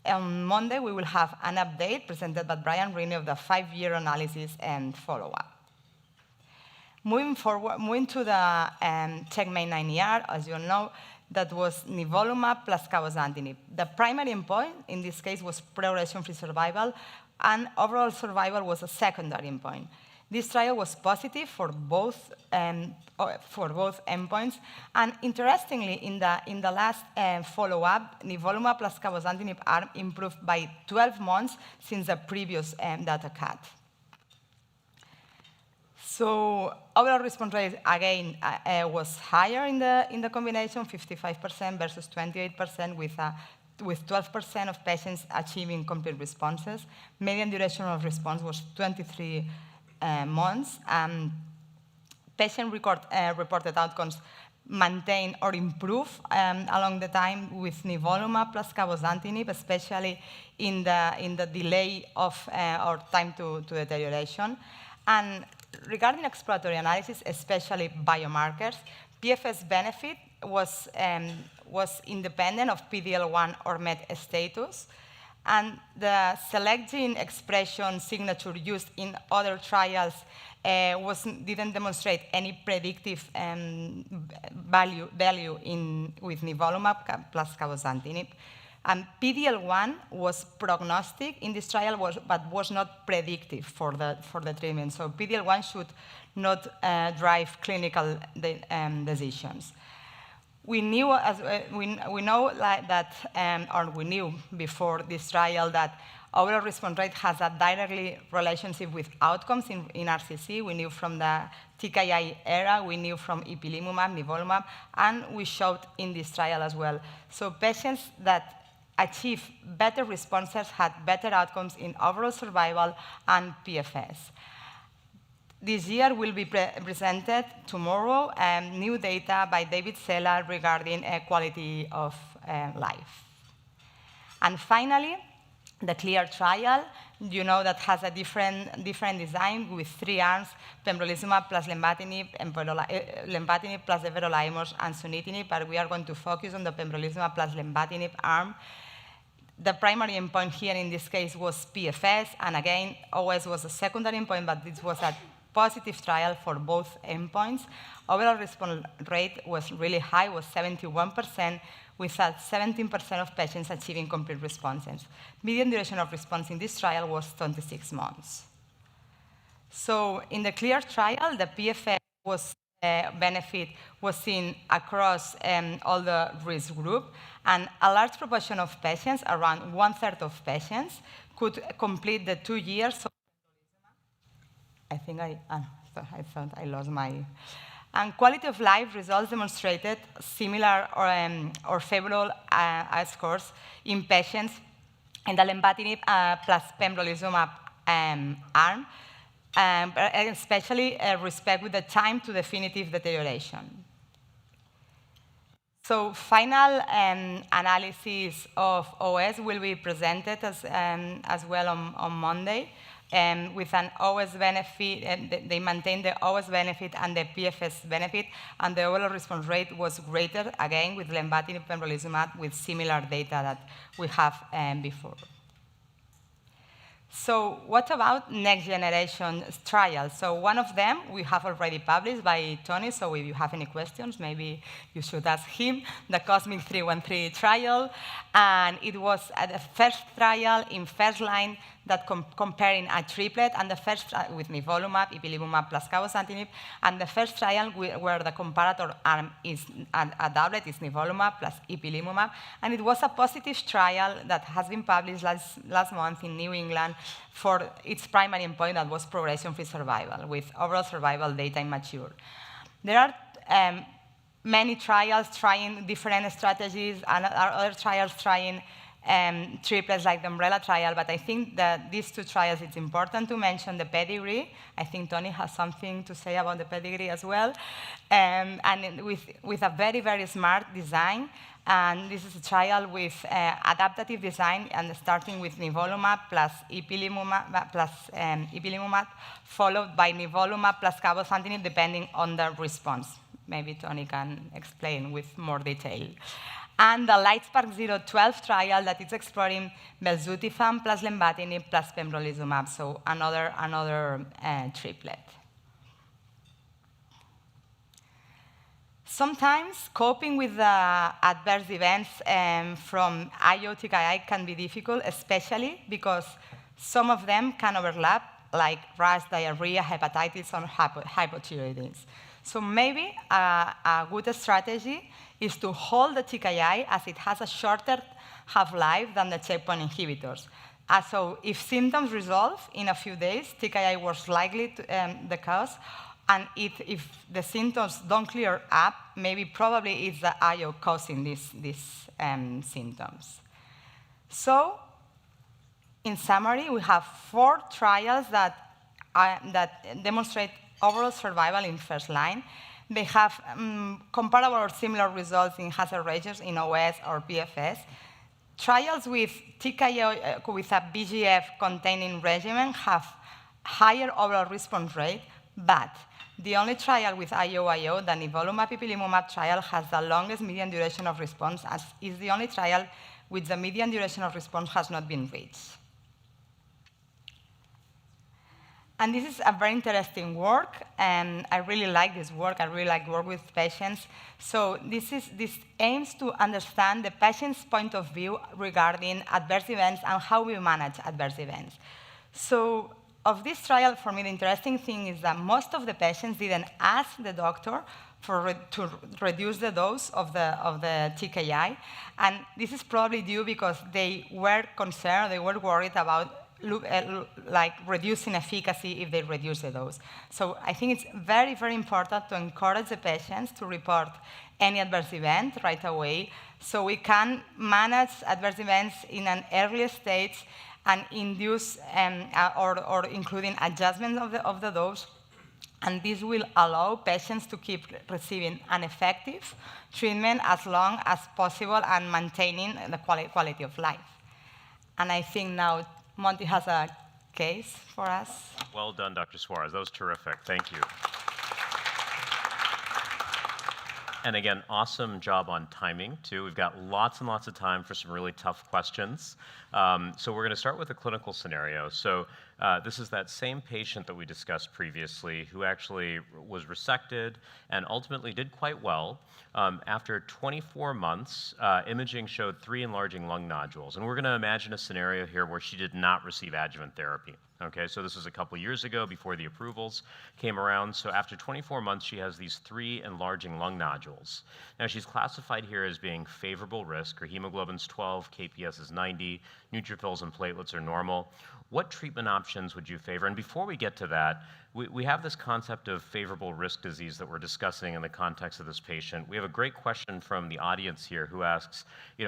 On Monday, we will have an update presented by Brian Riney of the 5-year analysis and follow-up. Moving to the CheckMate 9ER, as you all know, that was nivolumab plus cabozantinib. The primary endpoint in this case was progression-free survival, and overall survival was a secondary endpoint. This trial was positive for both endpoints, and interestingly, in the last follow-up, nivolumab plus cabozantinib arm improved by 12 months since the previous data cut. So overall response rate again was higher in the combination, 55% versus 28%, with 12% of patients achieving complete responses. Median duration of response was 23 months. Patient reported outcomes maintain or improve along the time with nivolumab plus cabozantinib, especially in the delay of or time to deterioration. And regarding exploratory analysis, especially biomarkers, PFS benefit was independent of PD-L1 or MET status, and the select gene expression signature used in other trials didn't demonstrate any predictive value with nivolumab plus cabozantinib. And PD-L1 was prognostic in this trial, but was not predictive for the treatment. So PD-L1 should not drive clinical decisions. We knew, we knew before this trial that overall response rate has a directly relationship with outcomes in RCC. We knew from the TKI era, we knew from ipilimumab, nivolumab, and we showed in this trial as well. So patients that achieve better responses had better outcomes in overall survival and PFS. This year will be presented tomorrow new data by David Sella regarding quality of life. And finally, the CLEAR trial, you know, that has a different design with 3 arms, pembrolizumab plus lenvatinib, lenvatinib plus everolimus, and sunitinib, but we are going to focus on the pembrolizumab plus lenvatinib arm. The primary endpoint here in this case was PFS, and again, OS was a secondary endpoint, but this was a positive trial for both endpoints. Overall response rate was really high, was 71%, with 17% of patients achieving complete responses. Median duration of response in this trial was 26 months. So in the CLEAR trial, the PFS benefit was seen across all the risk group, and a large proportion of patients, around 1/3 of patients, could complete the 2 years. I think I thought I lost my... And quality of life results demonstrated similar or favorable scores in patients in the lenvatinib plus pembrolizumab arm, especially respect with the time to definitive deterioration. So final analysis of OS will be presented as well on Monday. With an OS benefit, they maintained the OS benefit and the PFS benefit, and the overall response rate was greater, again, with lenvatinib pembrolizumab, with similar data that we have before. So what about next generation trials? So one of them we have already published by Tony, so if you have any questions, maybe you should ask him, the Cosmic 313 trial. And it was the first trial in first line that comparing a triplet, and the first with nivolumab, ipilimumab plus cabozantinib, and the first trial where the comparator arm is a doublet is nivolumab plus ipilimumab, and it was a positive trial that has been published last month in New England for its primary endpoint, that was progression-free survival, with overall survival data immature. There are many trials trying different strategies, and other trials trying triplets like the umbrella trial, but I think that these 2 trials, it's important to mention the pedigree. I think Tony has something to say about the pedigree as well. And with a very, very smart design. And this is a trial with adaptive design, and starting with nivolumab plus ipilimumab, followed by nivolumab plus cabozantinib, depending on the response. Maybe Tony can explain with more detail. And the LIGHTSPARK-012 trial that is exploring belzutifan plus lenvatinib plus pembrolizumab, so another triplet. Sometimes coping with the adverse events from IO TKI can be difficult, especially because some of them can overlap, like rash, diarrhea, hepatitis, or hypothyroidism. So maybe a good strategy is to hold the TKI, as it has a shorter half-life than the checkpoint inhibitors. So if symptoms resolve in a few days, TKI was likely the cause. And if the symptoms don't clear up, probably it's the IO causing these symptoms. So in summary, we have 4 trials that demonstrate overall survival in first line. They have comparable or similar results in hazard ratios in OS or PFS. Trials with TKI with a BGF-containing regimen have higher overall response rate, but the only trial with IO-IO, the nivolumab ipilimumab trial, has the longest median duration of response, as is the only trial which the median duration of response has not been reached. And this is a very interesting work, and I really like this work. I really like work with patients. So this aims to understand the patient's point of view regarding adverse events and how we manage adverse events. So of this trial, for me, the interesting thing is that most of the patients didn't ask the doctor to reduce the dose of the TKI. And this is probably due because they were concerned, they were worried about like reducing efficacy if they reduce the dose. So I think it's very, very important to encourage the patients to report any adverse event right away, so we can manage adverse events in an early stage and induce or including adjustments of the dose. And this will allow patients to keep receiving an effective treatment as long as possible and maintaining the quality of life. And I think now Monty has a case for us. Well done, Dr. Suarez. That was terrific. Thank you. And again, awesome job on timing, too. We've got lots and lots of time for some really tough questions. So we're going to start with a clinical scenario. So this is that same patient that we discussed previously who actually was resected and ultimately did quite well. After 24 months, imaging showed 3 enlarging lung nodules. And we're going to imagine a scenario here where she did not receive adjuvant therapy. Okay, so this was a couple years ago before the approvals came around. So after 24 months, she has these 3 enlarging lung nodules. Now she's classified here as being favorable risk. Her hemoglobin's 12, KPS is 90, neutrophils and platelets are normal. What treatment options would you favor? And before we get to that, we have this concept of favorable risk disease that we're discussing in the context of this patient. We have a great question from the audience here who asks,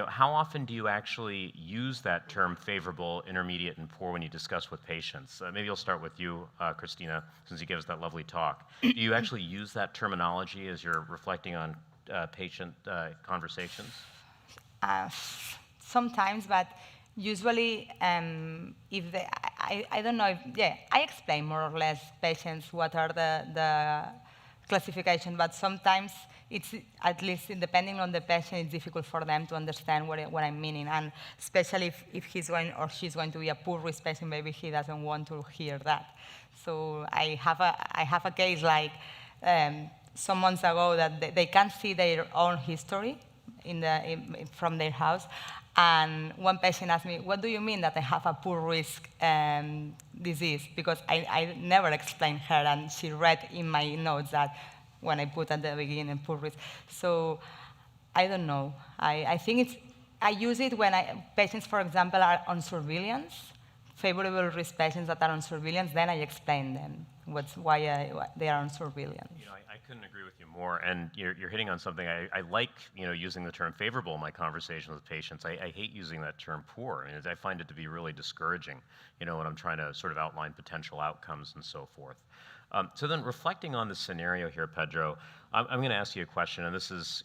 how often do you actually use that term favorable, intermediate, and poor when you discuss with patients? Maybe I'll start with you, Christina, since you gave us that lovely talk. Do you actually use that terminology as you're reflecting on patient conversations? Sometimes, but usually, if they, I don't know if, I explain more or less patients what are the classification, but sometimes it's, at least depending on the patient, it's difficult for them to understand what I'm meaning, and especially if he's going or she's going to be a poor risk patient, maybe he doesn't want to hear that. So I have a case like some months ago that they can't see their own history from their house. And one patient asked me, what do you mean that I have a poor risk disease? Because I never explained her, and she read in my notes that when I put at the beginning poor risk. So I don't know. I think I use it when patients, for example, are on surveillance, favorable risk patients that are on surveillance, then I explain them why they are on surveillance. I couldn't agree with you more, and you're hitting on something. I like using the term favorable in my conversation with patients. I hate using that term poor. I find it to be really discouraging, when I'm trying to sort of outline potential outcomes and so forth. So then reflecting on the scenario here, Pedro, I'm going to ask you a question, and this is,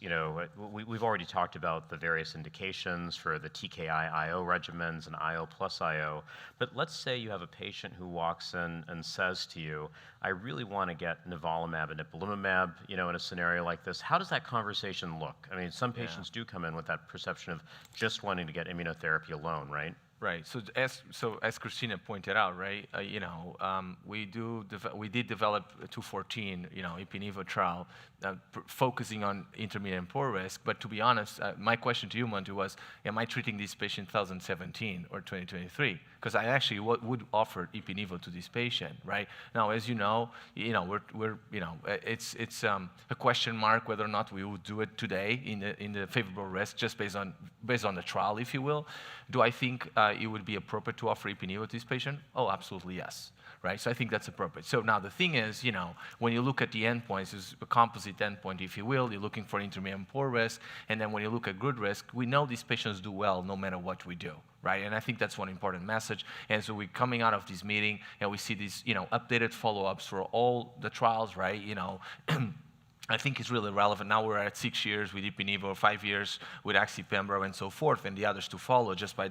we've already talked about the various indications for the TKI IO regimens and IO plus IO, but let's say you have a patient who walks in and says to you, I really want to get nivolumab and ipilimumab, in a scenario like this. How does that conversation look? I mean, some patients do come in with that perception of just wanting to get immunotherapy alone, right? Right. So as Christina pointed out, right, we did develop 214, Ipi/Nivo trial, focusing on intermediate and poor risk. But to be honest, my question to you, Monty, was, am I treating this patient 2017 or 2023? Because I actually would offer Ipi/Nivo to this patient, right? Now, as you know, it's a question mark whether or not we would do it today in the favorable risk, just based on the trial, if you will. Do I think it would be appropriate to offer Ipi/Nivo to this patient? Oh, absolutely yes. Right? So I think that's appropriate. So now the thing is, when you look at the endpoints, it's a composite endpoint, if you will. You're looking for intermediate and poor risk. And then when you look at good risk, we know these patients do well no matter what we do. Right? And I think that's one important message. And so we're coming out of this meeting, and we see these, updated follow-ups for all the trials, right? I think it's really relevant. Now we're at 6 years with Ipi/Nivo, 5 years with Axi/Pembro, and so forth, and the others to follow just by,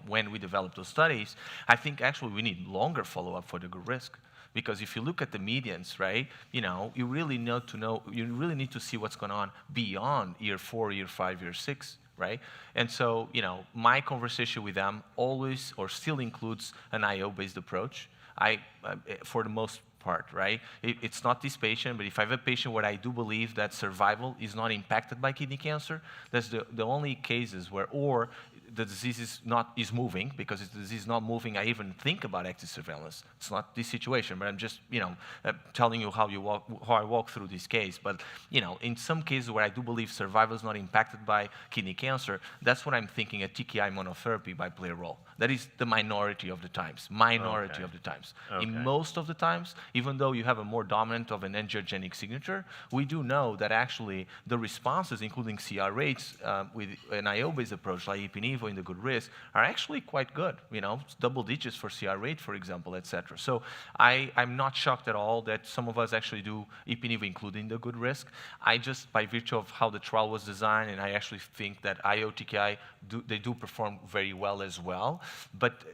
when we develop those studies. I think actually we need longer follow-up for the good risk. Because if you look at the medians, right, you really need to see what's going on beyond year 4, year 5, year 6, right? And so, my conversation with them always or still includes an IO-based approach. For the most part, right? It's not this patient, but if I have a patient where I do believe that survival is not impacted by kidney cancer, that's the only cases where, or the disease is moving, because if the disease is not moving, I even think about active surveillance. It's not this situation, but I'm just, telling you how I walk through this case. But, in some cases where I do believe survival is not impacted by kidney cancer, that's what I'm thinking a TKI monotherapy might play a role. That is the minority of the times, of the times. Okay. In most of the times, even though you have a more dominant of an angiogenic signature, we do know that actually the responses, including CR rates with an IO-based approach like Ipi/Nivo in the good risk, are actually quite good. Double digits for CR rate, for example, et cetera. So I'm not shocked at all that some of us actually do Ipi/Nivo including the good risk. I just, by virtue of how the trial was designed, and I actually think that IO-TKI, they do perform very well as well. But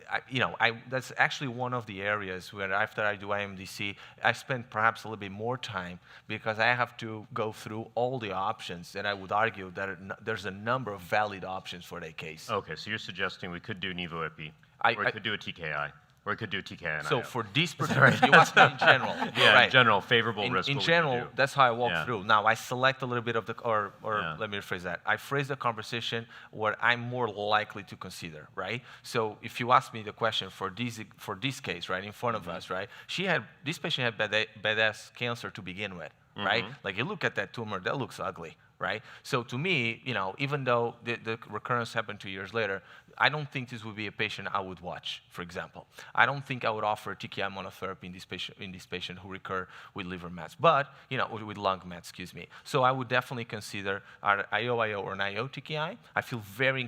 that's actually one of the areas where after I do IMDC, I spend perhaps a little bit more time, because I have to go through all the options, and I would argue that there's a number of valid options for that case. Okay, so you're suggesting we could do Nivo-Ipi, or we could do a TKI, or we could do a TKI and So IO. for this particular, you asked me in general. Yeah, right. in general, favorable risk. In what we could general, do. that's how I walk Yeah. through. Now, I select a little bit of Yeah. let me rephrase that. I phrase the conversation where I'm more likely to consider, right? So if you ask me the question for this case, right, in front of us, right, this patient had badass cancer to begin with, right? Like, you look at that tumor, that looks ugly, right? So to me, even though the recurrence happened 2 years later, I don't think this would be a patient I would watch, for example. I don't think I would offer TKI monotherapy in this patient who recur with liver mets, but, with lung mets, excuse me. So I would definitely consider our IO-IO or an IO-TKI. I feel very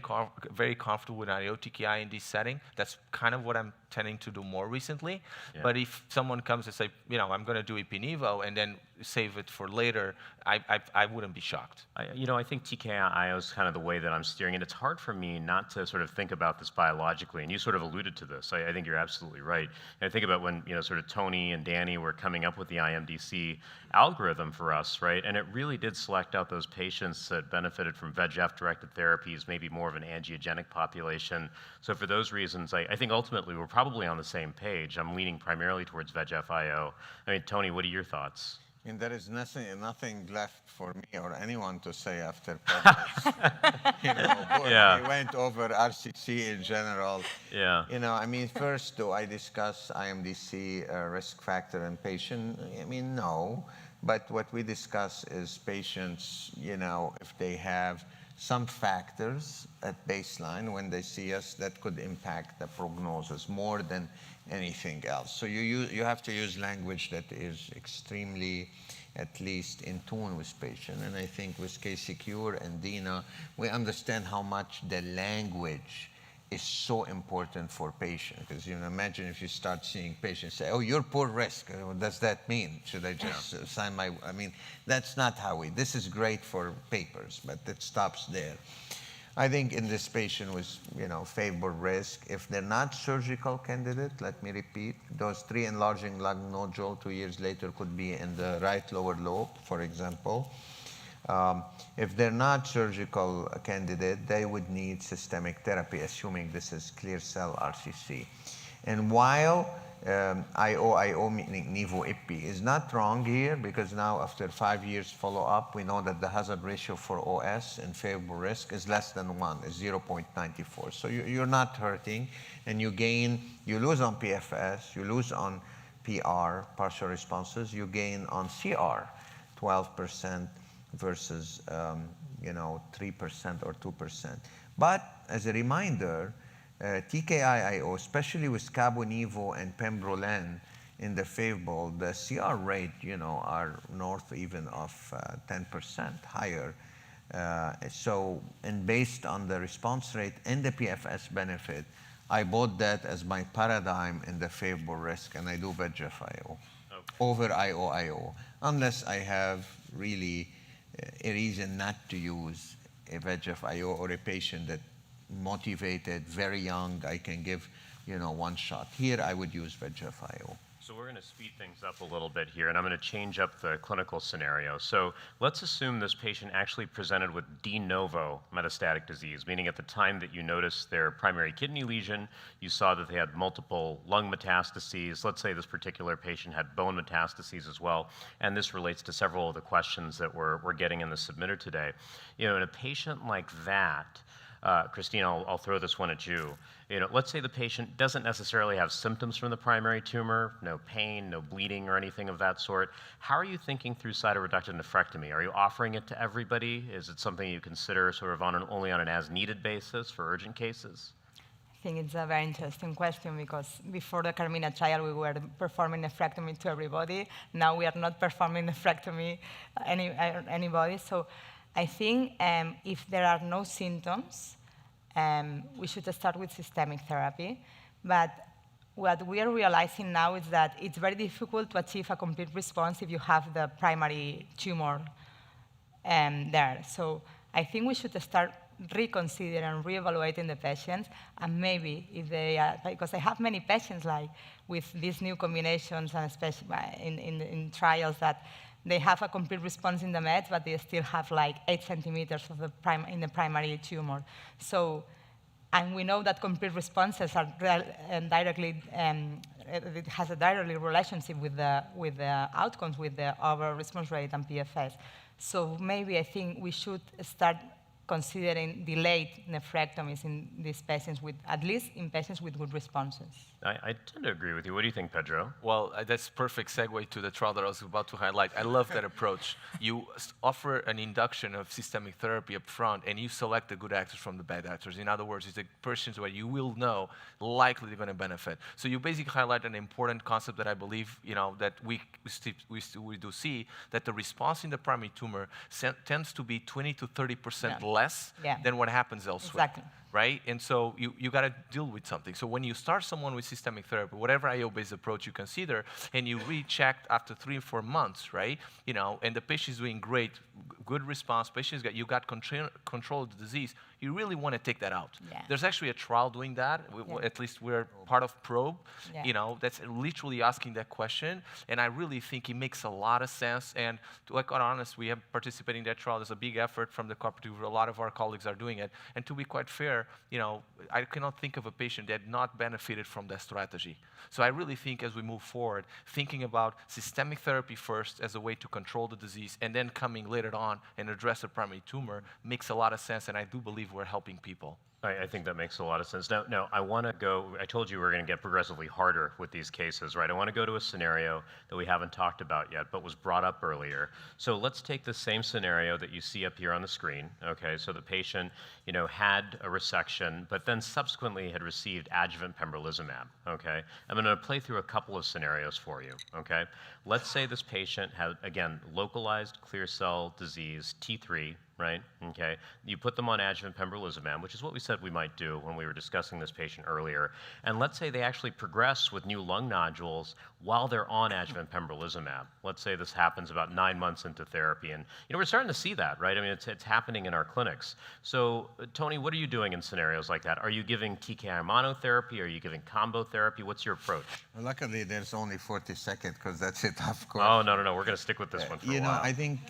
comfortable with an IO-TKI in this setting. That's kind of what I'm tending to do more recently. Yeah. But if someone comes and say, I'm going to do Ipi/Nivo and then save it for later, I wouldn't be shocked. I think TKI-IO is kind of the way that I'm steering it. It's hard for me not to sort of think about this biologically, and you sort of alluded to this. I think you're absolutely right. And I think about when, sort of Tony and Danny were coming up with the IMDC algorithm for us, right? And it really did select out those patients that benefited from VEGF-directed therapies, maybe more of an angiogenic population. So for those reasons, I think ultimately we're probably on the same page. I'm leaning primarily towards VEGF-IO. I mean, Tony, what are your thoughts? And there is nothing left for me or anyone to say after Pedro's. Yeah. We went over RCC in general. Yeah. First, do I discuss IMDC risk factor in patient? No. But what we discuss is patients, if they have some factors at baseline when they see us that could impact the prognosis more than anything else. So you have to use language that is extremely, at least, in tune with patient. And I think with K-Secure and Dina, we understand how much the language is so important for patients. Because imagine if you start seeing patients say, "Oh, you're poor risk." What does that mean? Should I just sign my? That's not how this is great for papers, but it stops there. I think in this patient with favorable risk, if they're not surgical candidate, let me repeat, those 3 enlarging lung nodule 2 years later could be in the right lower lobe, for example. If they're not surgical candidate, they would need systemic therapy, assuming this is clear cell RCC. And while IO, meaning Nivo-Ipi, is not wrong here, because now after 5 years follow-up, we know that the hazard ratio for OS in favorable risk is less than 1, is 0.94. So you're not hurting, and you lose on PFS, you lose on PR, partial responses, you gain on CR, 12% versus 3% or 2%. But as a reminder, TKI-IO, especially with Cabo-Nivo and Pembrolizumab in the favorable, the CR rate, are north even of 10% higher. And based on the response rate and the PFS benefit, I bought that as my paradigm in the favorable risk, and I do VEGF-IO over IO-IO, unless I have really a reason not to use a VEGF-IO or a patient that motivated, very young, I can give, one shot. Here, I would use VEGF-IO. So we're going to speed things up a little bit here, and I'm going to change up the clinical scenario. So let's assume this patient actually presented with de novo metastatic disease, meaning at the time that you noticed their primary kidney lesion, you saw that they had multiple lung metastases. Let's say this particular patient had bone metastases as well, and this relates to several of the questions that we're getting in the submitter today. In a patient like that, Christina, I'll throw this one at you. Let's say the patient doesn't necessarily have symptoms from the primary tumor, no pain, no bleeding or anything of that sort. How are you thinking through cytoreductive nephrectomy? Are you offering it to everybody? Is it something you consider sort of only on an as-needed basis for urgent cases? I think it's a very interesting question because before the Carmina trial, we were performing nephrectomy to everybody. Now we are not performing nephrectomy anybody. So I think if there are no symptoms, we should start with systemic therapy. But what we are realizing now is that it's very difficult to achieve a complete response if you have the primary tumor there. So I think we should start reconsidering and reevaluating the patients, and maybe if they are, because I have many patients like with these new combinations, and especially in trials that they have a complete response in the meds, but they still have like 8 centimeters of the in the primary tumor. So, and we know that complete responses are directly, it has a directly relationship with the outcomes, with the overall response rate and PFS. So maybe I think we should start considering delayed nephrectomies in these patients, at least in patients with good responses. I tend to agree with you. What do you think, Pedro? Well, that's perfect segue to the trial that I was about to highlight. I love that approach. You offer an induction of systemic therapy up front, and you select the good actors from the bad actors. In other words, it's the persons where you will know likely they're going to benefit. So you basically highlight an important concept that I believe, that we do see, that the response in the primary tumor tends to be 20 to 30% less than what happens elsewhere. Exactly. Right? And so you got to deal with something. So when you start someone with systemic therapy, whatever IO-based approach you consider, and you recheck after 3 or 4 months, right? And the patient's doing great, good response, you got control of the disease, you really want to take that out. Yeah. There's actually a trial doing that. At least we're part of PROBE. Yeah. That's literally asking that question. And I really think it makes a lot of sense. And to be quite honest, we have participated in that trial. There's a big effort from the cooperative. A lot of our colleagues are doing it. And to be quite fair, I cannot think of a patient that not benefited from that strategy. So I really think as we move forward, thinking about systemic therapy first as a way to control the disease, and then coming later on and address the primary tumor makes a lot of sense, and I do believe we're helping people. I think that makes a lot of sense. Now, I want to go, I told you we're going to get progressively harder with these cases, right? I want to go to a scenario that we haven't talked about yet, but was brought up earlier. So let's take the same scenario that you see up here on the screen, okay? So the patient, had a resection, but then subsequently had received adjuvant pembrolizumab, okay? I'm going to play through a couple of scenarios for you, okay? Let's say this patient had, again, localized clear cell disease, T3, right? Okay. You put them on adjuvant pembrolizumab, which is what we said we might do when we were discussing this patient earlier. And let's say they actually progress with new lung nodules while they're on adjuvant pembrolizumab. Let's say this happens about 9 months into therapy. And we're starting to see that, right? I mean, it's happening in our clinics. So, Tony, what are you doing in scenarios like that? Are you giving TKI monotherapy? Are you giving combo therapy? What's your approach? Well, luckily, there's only 40 seconds because that's a tough question. Oh, no. We're going to stick with this one for a while. I think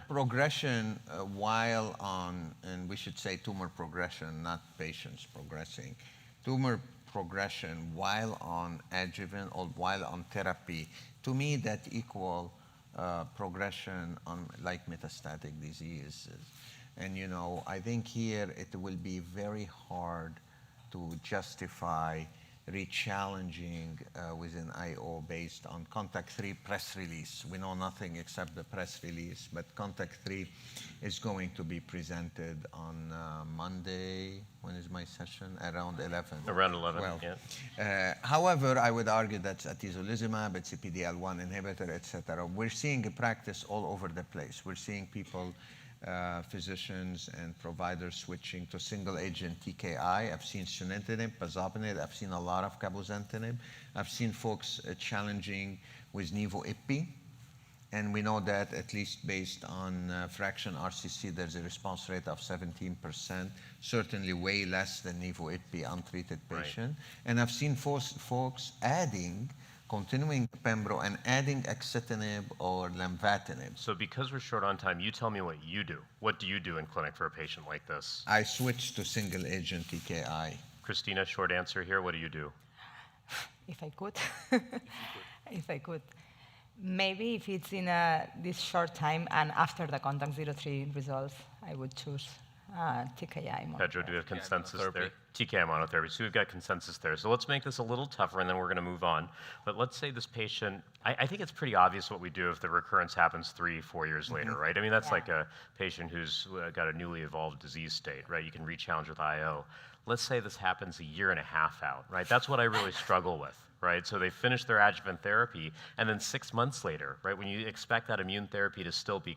progression while on, and we should say tumor progression, not patients progressing. Tumor progression while on adjuvant or while on therapy, to me that equal progression on like metastatic disease. And I think here it will be very hard to justify re-challenging with an IO based on Contact-3 press release. We know nothing except the press release, but Contact-3 is going to be presented on Monday. When is my session? Around 11. Around 11, well, yeah. However, I would argue that's atezolizumab, it's a PD-L1 inhibitor, et cetera. We're seeing a practice all over the place. We're seeing people physicians and providers switching to single-agent TKI. I've seen sunitinib, pazopanib. I've seen a lot of cabozantinib. I've seen folks challenging with nivo-ipi. And we know that at least based on fraction RCC, there's a response rate of 17%, certainly way less than nivo-ipi untreated patient. Right. And I've seen folks continuing pembro and adding axitinib or lenvatinib. So because we're short on time, you tell me what you do. What do you do in clinic for a patient like this? I switch to single-agent TKI. Christina, short answer here. What do you do? If I could. If I could. Maybe if it's in this short time and after the Contact-03 results, I would choose TKI monotherapy. Pedro, do we have consensus monotherapy. there? TKI monotherapy. So we've got consensus there. So let's make this a little tougher, and then we're going to move on. But let's say this patient, I think it's pretty obvious what we do if the recurrence happens 3-4 years later, right? I mean, that's like a patient who's got a newly evolved disease state, right? You can re-challenge with IO. Let's say this happens 1.5 years out, right? That's what I really struggle with, right? So they finish their adjuvant therapy, and then 6 months later, right, when you expect that immune therapy to still be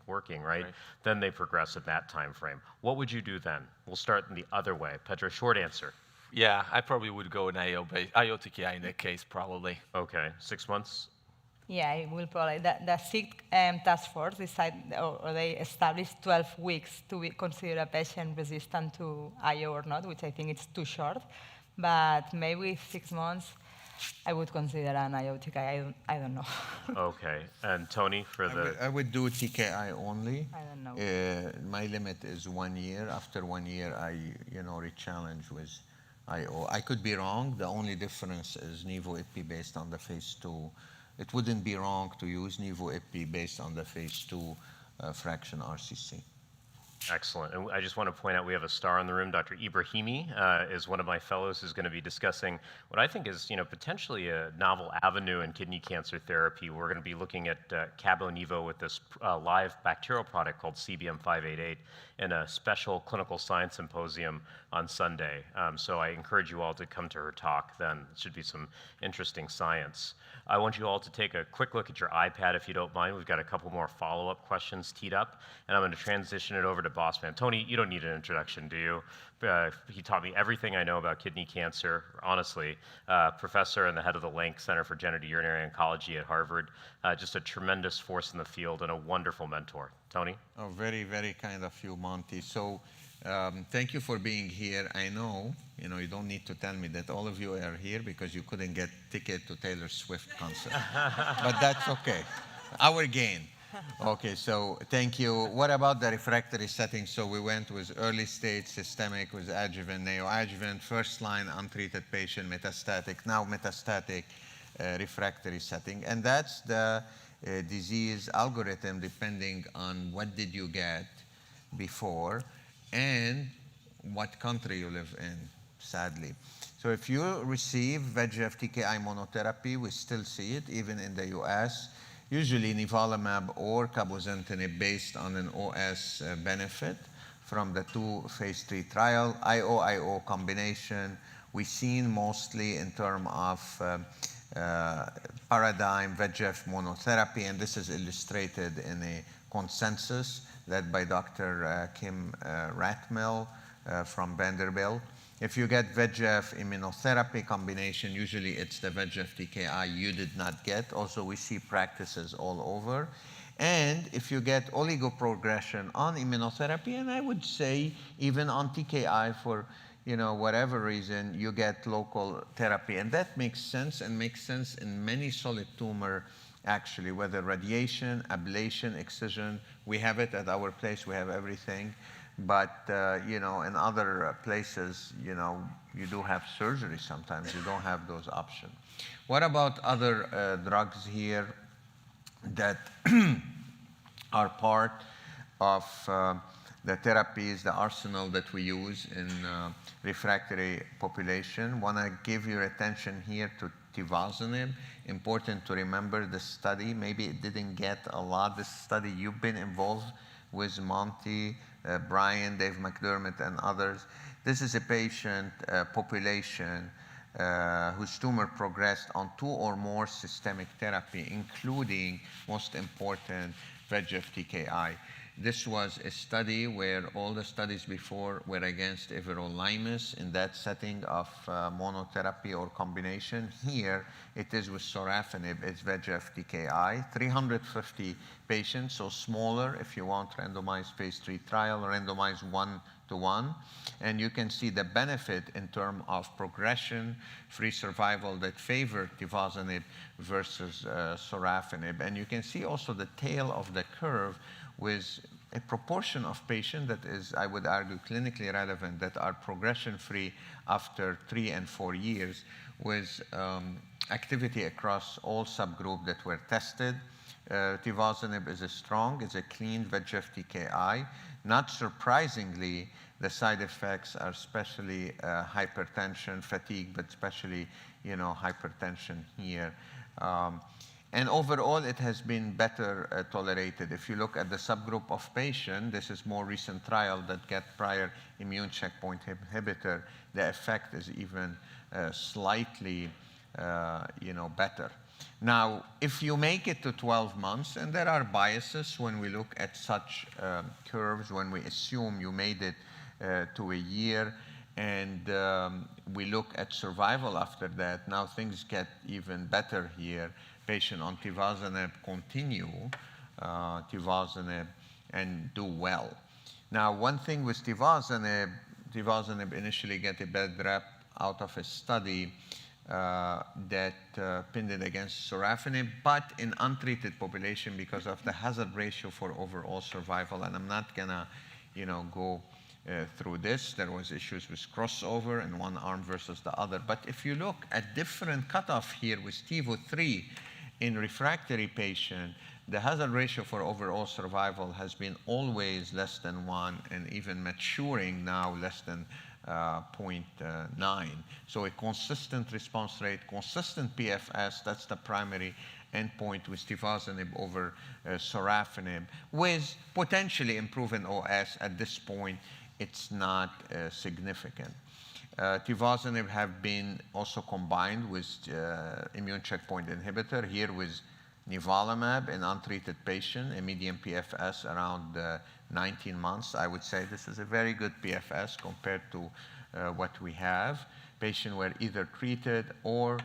working, right? Then they progress in that time frame. What would you do then? We'll start in the other way. Pedro, short answer. Yeah, I probably would go in IO TKI in that case, probably. Okay, 6 months? Yeah, it will probably. The SIG task force or they established 12 weeks to consider a patient resistant to IO or not, which I think it's too short. But maybe 6 months, I would consider an IO TKI. I don't know. Okay, and Tony for the. I would do TKI only. I don't know. My limit is 1 year. After 1 year, I re-challenge with IO. I could be wrong. The only difference is nivo-ipi based on the phase 2. It wouldn't be wrong to use nivo-ipi based on the phase 2 fraction RCC. Excellent. And I just want to point out we have a star in the room. Dr. Ibrahimi is one of my fellows who's going to be discussing what I think is, potentially a novel avenue in kidney cancer therapy. We're going to be looking at Cabo-Nivo with this live bacterial product called CBM588 in a special clinical science symposium on Sunday. So I encourage you all to come to her talk then. It should be some interesting science. I want you all to take a quick look at your iPad if you don't mind. We've got a couple more follow-up questions teed up, and I'm going to transition it over to Boss Man. Tony, you don't need an introduction, do you? He taught me everything I know about kidney cancer, honestly. Professor and the head of the Lank Center for Genitourinary Oncology at Harvard. Just a tremendous force in the field and a wonderful mentor. Tony? Oh, very, very kind of you, Monty. So thank you for being here. I know, you don't need to tell me that all of you are here because you couldn't get ticket to Taylor Swift concert. But that's okay. Our gain. Okay, so thank you. What about the refractory setting? So we went with early stage systemic, with adjuvant, neoadjuvant, first line untreated patient, metastatic, now metastatic refractory setting. And that's the disease algorithm depending on what did you get before and what country you live in, sadly. So if you receive VEGF TKI monotherapy, we still see it even in the US, usually nivolumab or cabozantinib based on an OS benefit from the 2 phase 3 trial, IO-IO combination. We've seen mostly in terms of paradigm VEGF monotherapy, and this is illustrated in a consensus led by Dr. Kim Ratmill from Vanderbilt. If you get VEGF immunotherapy combination, usually it's the VEGF TKI you did not get. Also, we see practices all over. And if you get oligoprogression on immunotherapy, and I would say even on TKI for whatever reason, you get local therapy. And that makes sense, and makes sense in many solid tumor, actually, whether radiation, ablation, excision. We have it at our place. We have everything. But, in other places, you do have surgery sometimes. You don't have those options. What about other drugs here that are part of the therapies, the arsenal that we use in refractory population? Want to give your attention here to tivozanib. Important to remember the study. Maybe it didn't get a lot. This study you've been involved with, Monty, Brian, Dave McDermott, and others. This is a patient population whose tumor progressed on 2 or more systemic therapy, including, most important, VEGF TKI. This was a study where all the studies before were against everolimus in that setting of monotherapy or combination. Here, it is with sorafenib, it's VEGF TKI, 350 patients, so smaller if you want randomized phase 3 trial, randomized 1-to-1. And you can see the benefit in terms of progression-free survival that favored tivozanib versus sorafenib. And you can see also the tail of the curve with a proportion of patients that is, I would argue, clinically relevant, that are progression-free after 3 and 4 years, with activity across all subgroups that were tested. Tivozanib is a strong, is a clean VEGF TKI. Not surprisingly, the side effects are especially hypertension, fatigue, but especially, hypertension here. And overall, it has been better tolerated. If you look at the subgroup of patients, this is more recent trial that get prior immune checkpoint inhibitor, the effect is even slightly, better. Now, if you make it to 12 months, and there are biases when we look at such curves, when we assume you made it to a year, and we look at survival after that, now things get even better here. Patient on tivozanib continue tivozanib and do well. Now, one thing with tivozanib initially get a bad rep out of a study that pinned it against sorafenib, but in untreated population because of the hazard ratio for overall survival. And I'm not gonna, go through this. There was issues with crossover in one arm versus the other. But if you look at different cutoff here with TiVo3 in refractory patient, the hazard ratio for overall survival has been always less than 1, and even maturing now less than 0.9. So a consistent response rate, consistent PFS, that's the primary endpoint with tivozanib over sorafenib, with potentially improving OS. At this point, it's not significant. Tivozanib have been also combined with immune checkpoint inhibitor, here with nivolumab in untreated patient, a median PFS around 19 months. I would say this is a very good PFS compared to what we have. Patients were either treated or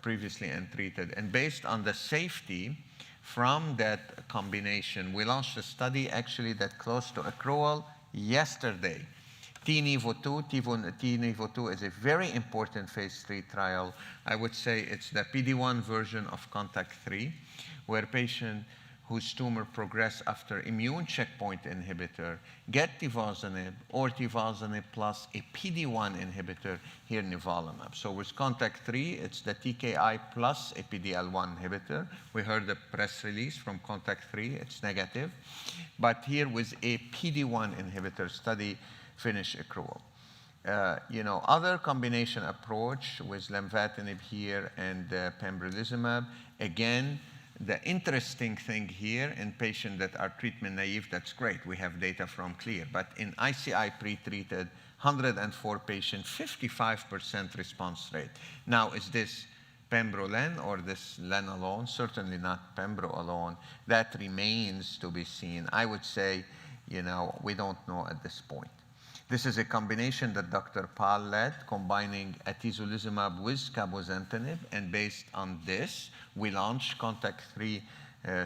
previously untreated. And based on the safety from that combination, we launched a study actually that close to accrual yesterday. TiNivo2 is a very important phase 3 trial. I would say it's the PD-1 version of CONTACT-3, where patients whose tumor progress after immune checkpoint inhibitor get tivozanib or tivozanib plus a PD-1 inhibitor, here nivolumab. So with CONTACT-3, it's the TKI plus a PD-L1 inhibitor. We heard the press release from CONTACT-3, it's negative. But here with a PD-1 inhibitor study, finish accrual. Other combination approach with lenvatinib here and pembrolizumab, again, the interesting thing here in patients that are treatment naive, that's great. We have data from CLEAR. But in ICI pre-treated, 104 patients, 55% response rate. Now, is this pembro-len or this len alone? Certainly not pembro alone. That remains to be seen. I would say, we don't know at this point. This is a combination that Dr. Pal led, combining atezolizumab with cabozantinib, and based on this, we launched CONTACT-3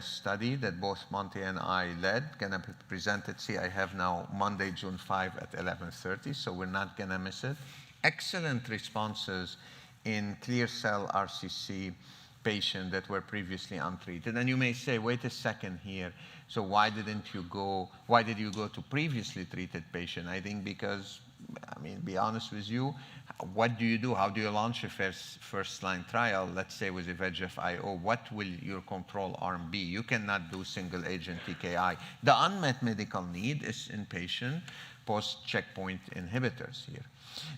study that both Monty and I led. Gonna be presented, I have now Monday, June 5 at 11:30, so we're not gonna miss it. Excellent responses in clear cell RCC patients that were previously untreated. And you may say, wait a second here, so why did you go to previously treated patient? I think because, be honest with you, what do you do? How do you launch a first-line trial, let's say with a VEGF-IO? What will your control arm be? You cannot do single-agent TKI. The unmet medical need is in patient post-checkpoint inhibitors here.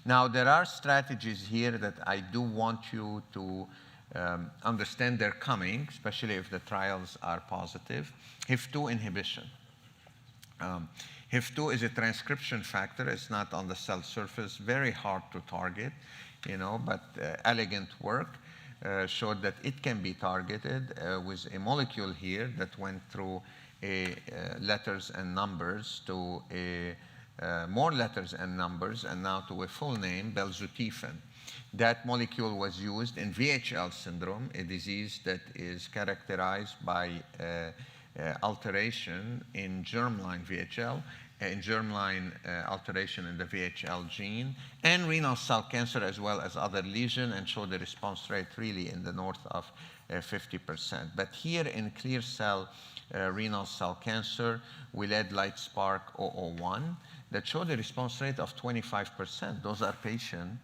Now, there are strategies here that I do want you to understand they're coming, especially if the trials are positive. HIF-2 inhibition. HIF-2 is a transcription factor. It's not on the cell surface, very hard to target, but elegant work showed that it can be targeted with a molecule here that went through letters and numbers to more letters and numbers, and now to a full name, belzutifan. That molecule was used in VHL syndrome, a disease that is characterized by alteration in germline VHL, in germline alteration in the VHL gene, and renal cell cancer as well as other lesions, and showed the response rate really in the north of 50%. But here in clear cell renal cell cancer, we led LightSpark 001 that showed a response rate of 25%. Those are patients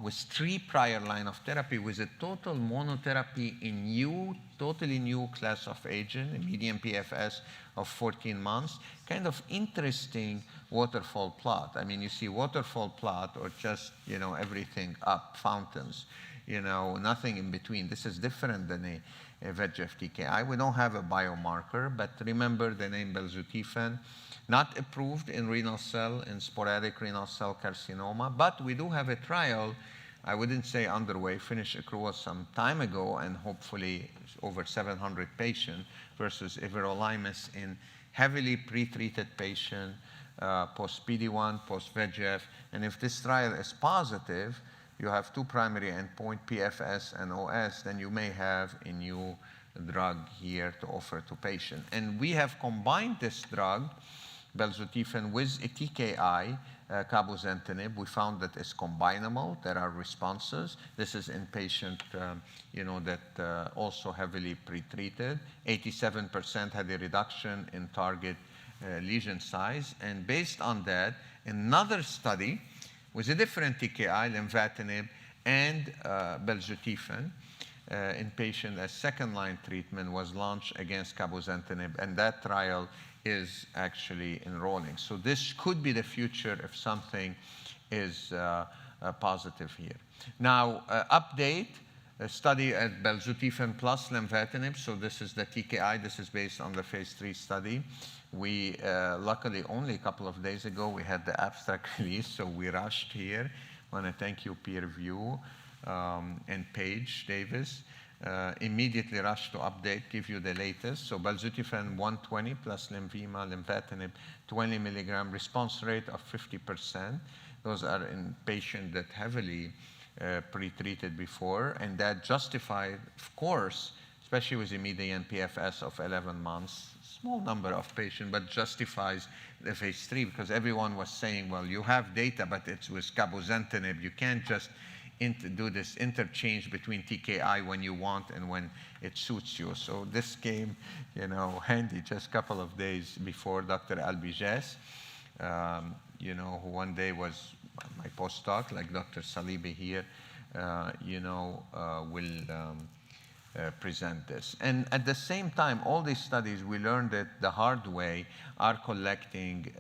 with 3 prior line of therapy, with a total monotherapy in totally new class of agent, a median PFS of 14 months. Kind of interesting waterfall plot. I mean, you see waterfall plot or just, everything up, fountains, nothing in between. This is different than a VEGF TKI. We don't have a biomarker, but remember the name belzutifan. Not approved in renal cell, in sporadic renal cell carcinoma, but we do have a trial, I wouldn't say underway, finished accrual some time ago, and hopefully over 700 patients versus everolimus in heavily pretreated patient, post-PD-1, post-VEGF. And if this trial is positive, you have 2 primary endpoint, PFS and OS, then you may have a new drug here to offer to patients. And we have combined this drug, belzutifan, with a TKI, cabozantinib. We found that it's combinable. There are responses. This is in patient, that also heavily pretreated. 87% had a reduction in target lesion size. And based on that, another study with a different TKI, lenvatinib, and belzutifan, in patient as second-line treatment was launched against cabozantinib, and that trial is actually enrolling. So this could be the future if something is positive here. Now, update, a study at belzutifan plus lenvatinib. So this is the TKI. This is based on the phase 3 study. We, luckily, only a couple of days ago, we had the abstract release, so we rushed here. I want to thank you, peer review, and Paige Davis. Immediately rush to update, give you the latest. So belzutifan 120 plus Lenvima, lenvatinib 20 milligram, response rate of 50%. Those are in patients that heavily pretreated before, and that justified, of course, especially with a median PFS of 11 months, small number of patients, but justifies the phase 3 because everyone was saying, well, you have data, but it's with cabozantinib. You can't just do this interchange between TKI when you want and when it suits you. So this came, handy just a couple of days before Dr. Albiges, who one day was my postdoc, like Dr. Salibi here, will present this. And at the same time, all these studies, we learned it the hard way, are collecting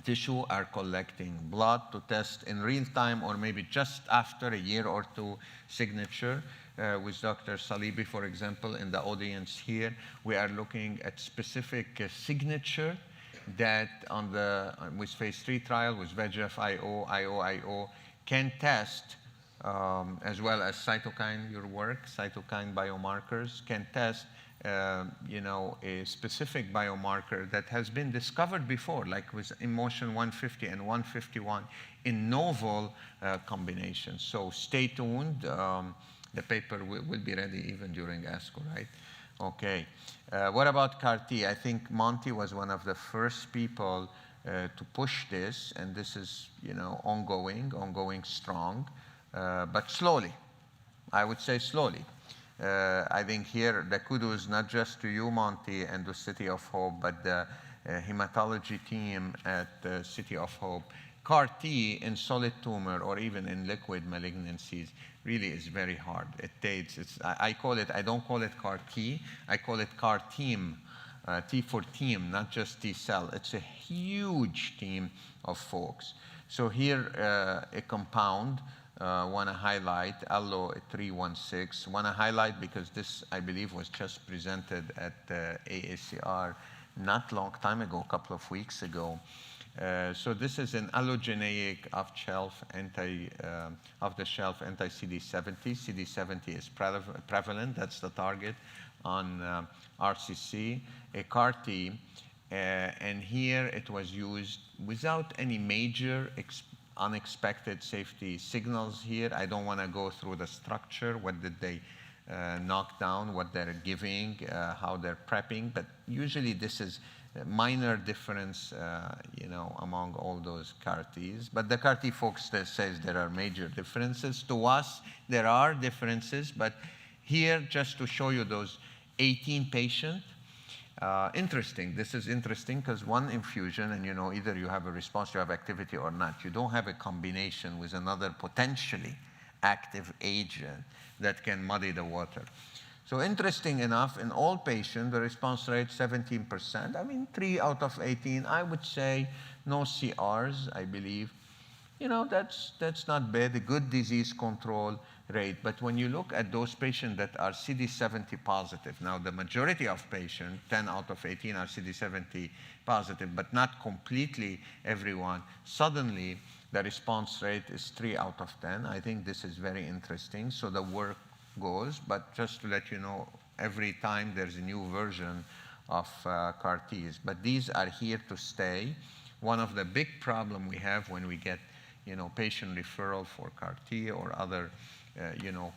tissue, are collecting blood to test in real time or maybe just after a year or 2 signature. With Dr. Salibi, for example, in the audience here, we are looking at specific signature that with phase 3 trial, with VEGF IO, can test, as well as cytokine, your work, cytokine biomarkers, can test a specific biomarker that has been discovered before, like with Emotion 150 and 151 in novel combinations. So stay tuned. The paper will be ready even during ASCO, right? Okay. What about CAR-T? I think Monty was one of the first people to push this, and this is, ongoing strong, but slowly. I would say slowly. I think here the kudos not just to you, Monty, and the City of Hope, but the hematology team at the City of Hope. CAR-T in solid tumor or even in liquid malignancies really is very hard. It takes, I don't call it CAR-T, I call it CAR-Team, T for team, not just T-cell. It's a huge team of folks. So here, a compound, want to highlight, ALLO-316. Want to highlight because this, I believe, was just presented at AACR not long time ago, a couple of weeks ago. So this is an allogeneic off-the-shelf anti-CD70. CD70 is prevalent. That's the target on RCC, a CAR-T. And here it was used without any major unexpected safety signals here. I don't want to go through the structure. What did they knock down? What they're giving? How they're prepping? But usually this is a minor difference, among all those CAR-Ts. But the CAR-T folks says there are major differences. To us, there are differences. But here, just to show you those 18 patients, Interesting. This is interesting because one infusion, and either you have a response, you have activity or not. You don't have a combination with another potentially active agent that can muddy the water. So interesting enough, in all patients, the response rate 17%. I mean, 3 out of 18. I would say no CRs, I believe. That's not bad, a good disease control rate. But when you look at those patients that are CD70 positive, now the majority of patients, 10 out of 18 are CD70 positive, but not completely everyone. Suddenly, the response rate is 3 out of 10. I think this is very interesting. So the work goes, but just to let you know, every time there's a new version of CAR-Ts. But these are here to stay. One of the big problems we have when we get patient referral for CAR-T or other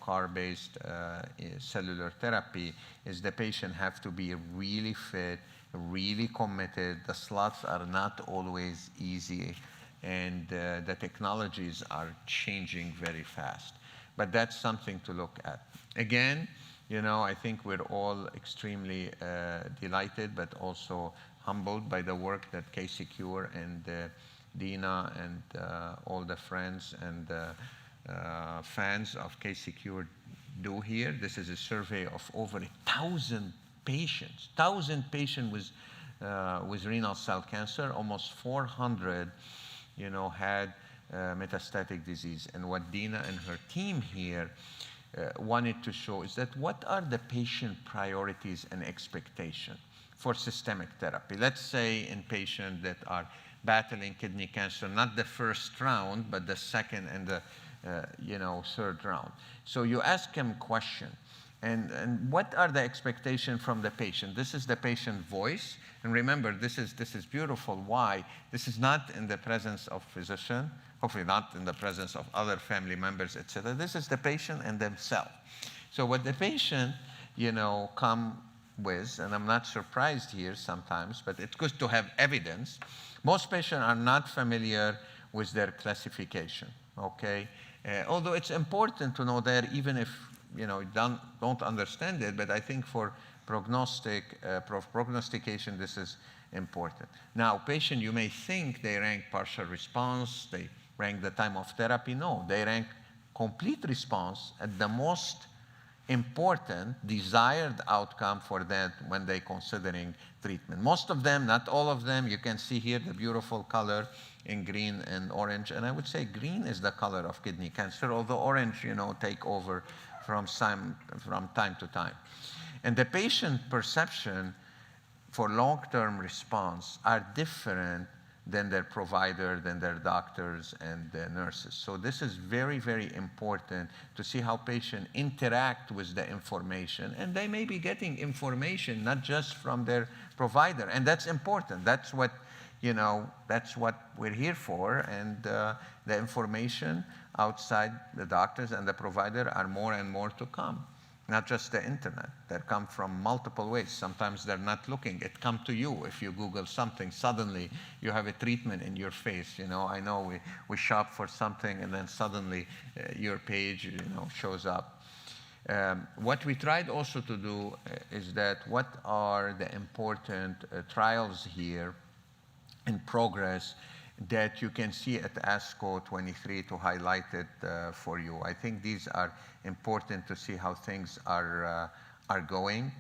CAR-based cellular therapy is the patient have to be really fit, really committed. The slots are not always easy, and the technologies are changing very fast. But that's something to look at. Again, I think we're all extremely delighted, but also humbled by the work that Casey Cure and Dina and all the friends and fans of Casey Cure do here. This is a survey of over 1,000 patients, 1,000 patients with renal cell cancer. Almost 400, had metastatic disease. And what Dina and her team here wanted to show is that what are the patient priorities and expectation for systemic therapy? Let's say in patients that are battling kidney cancer, not the first round, but the second and the third round. So you ask them question, and what are the expectations from the patient? This is the patient voice, and remember, this is beautiful. Why? This is not in the presence of physician, hopefully not in the presence of other family members, etc. This is the patient and themselves. So what the patient, come with, and I'm not surprised here sometimes, but it's good to have evidence. Most patients are not familiar with their classification, okay? Although it's important to know that, even if don't understand it, but I think for prognostication, this is important. Now, patient, you may think they rank partial response, they rank the time of therapy. No, they rank complete response at the most important desired outcome for that when they're considering treatment. Most of them, not all of them, you can see here the beautiful color in green and orange. And I would say green is the color of kidney cancer, although orange, take over from time to time. And the patient perception for long-term response are different than their provider, than their doctors and the nurses. So this is very, very important to see how patients interact with the information. And they may be getting information not just from their provider. And that's important. That's what, that's what we're here for. And the information outside the doctors and the provider are more and more to come. Not just the internet. They come from multiple ways. Sometimes they're not looking. It comes to you. If you Google something, suddenly you have a treatment in your face. I know we shop for something, and then suddenly your page shows up. What we tried also to do is that what are the important trials here in progress that you can see at ASCO 23 to highlight it for you. I think these are important to see how things are going.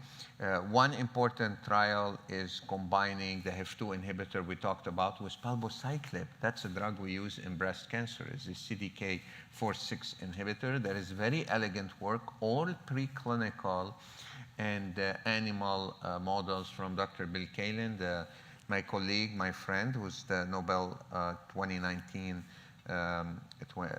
One important trial is combining the HIF2 inhibitor we talked about with palbociclib. That's a drug we use in breast cancer. It's a CDK4/6 inhibitor. There is very elegant work, all preclinical and animal models from Dr. Bill Kaelin, my colleague, my friend, who's the Nobel 2019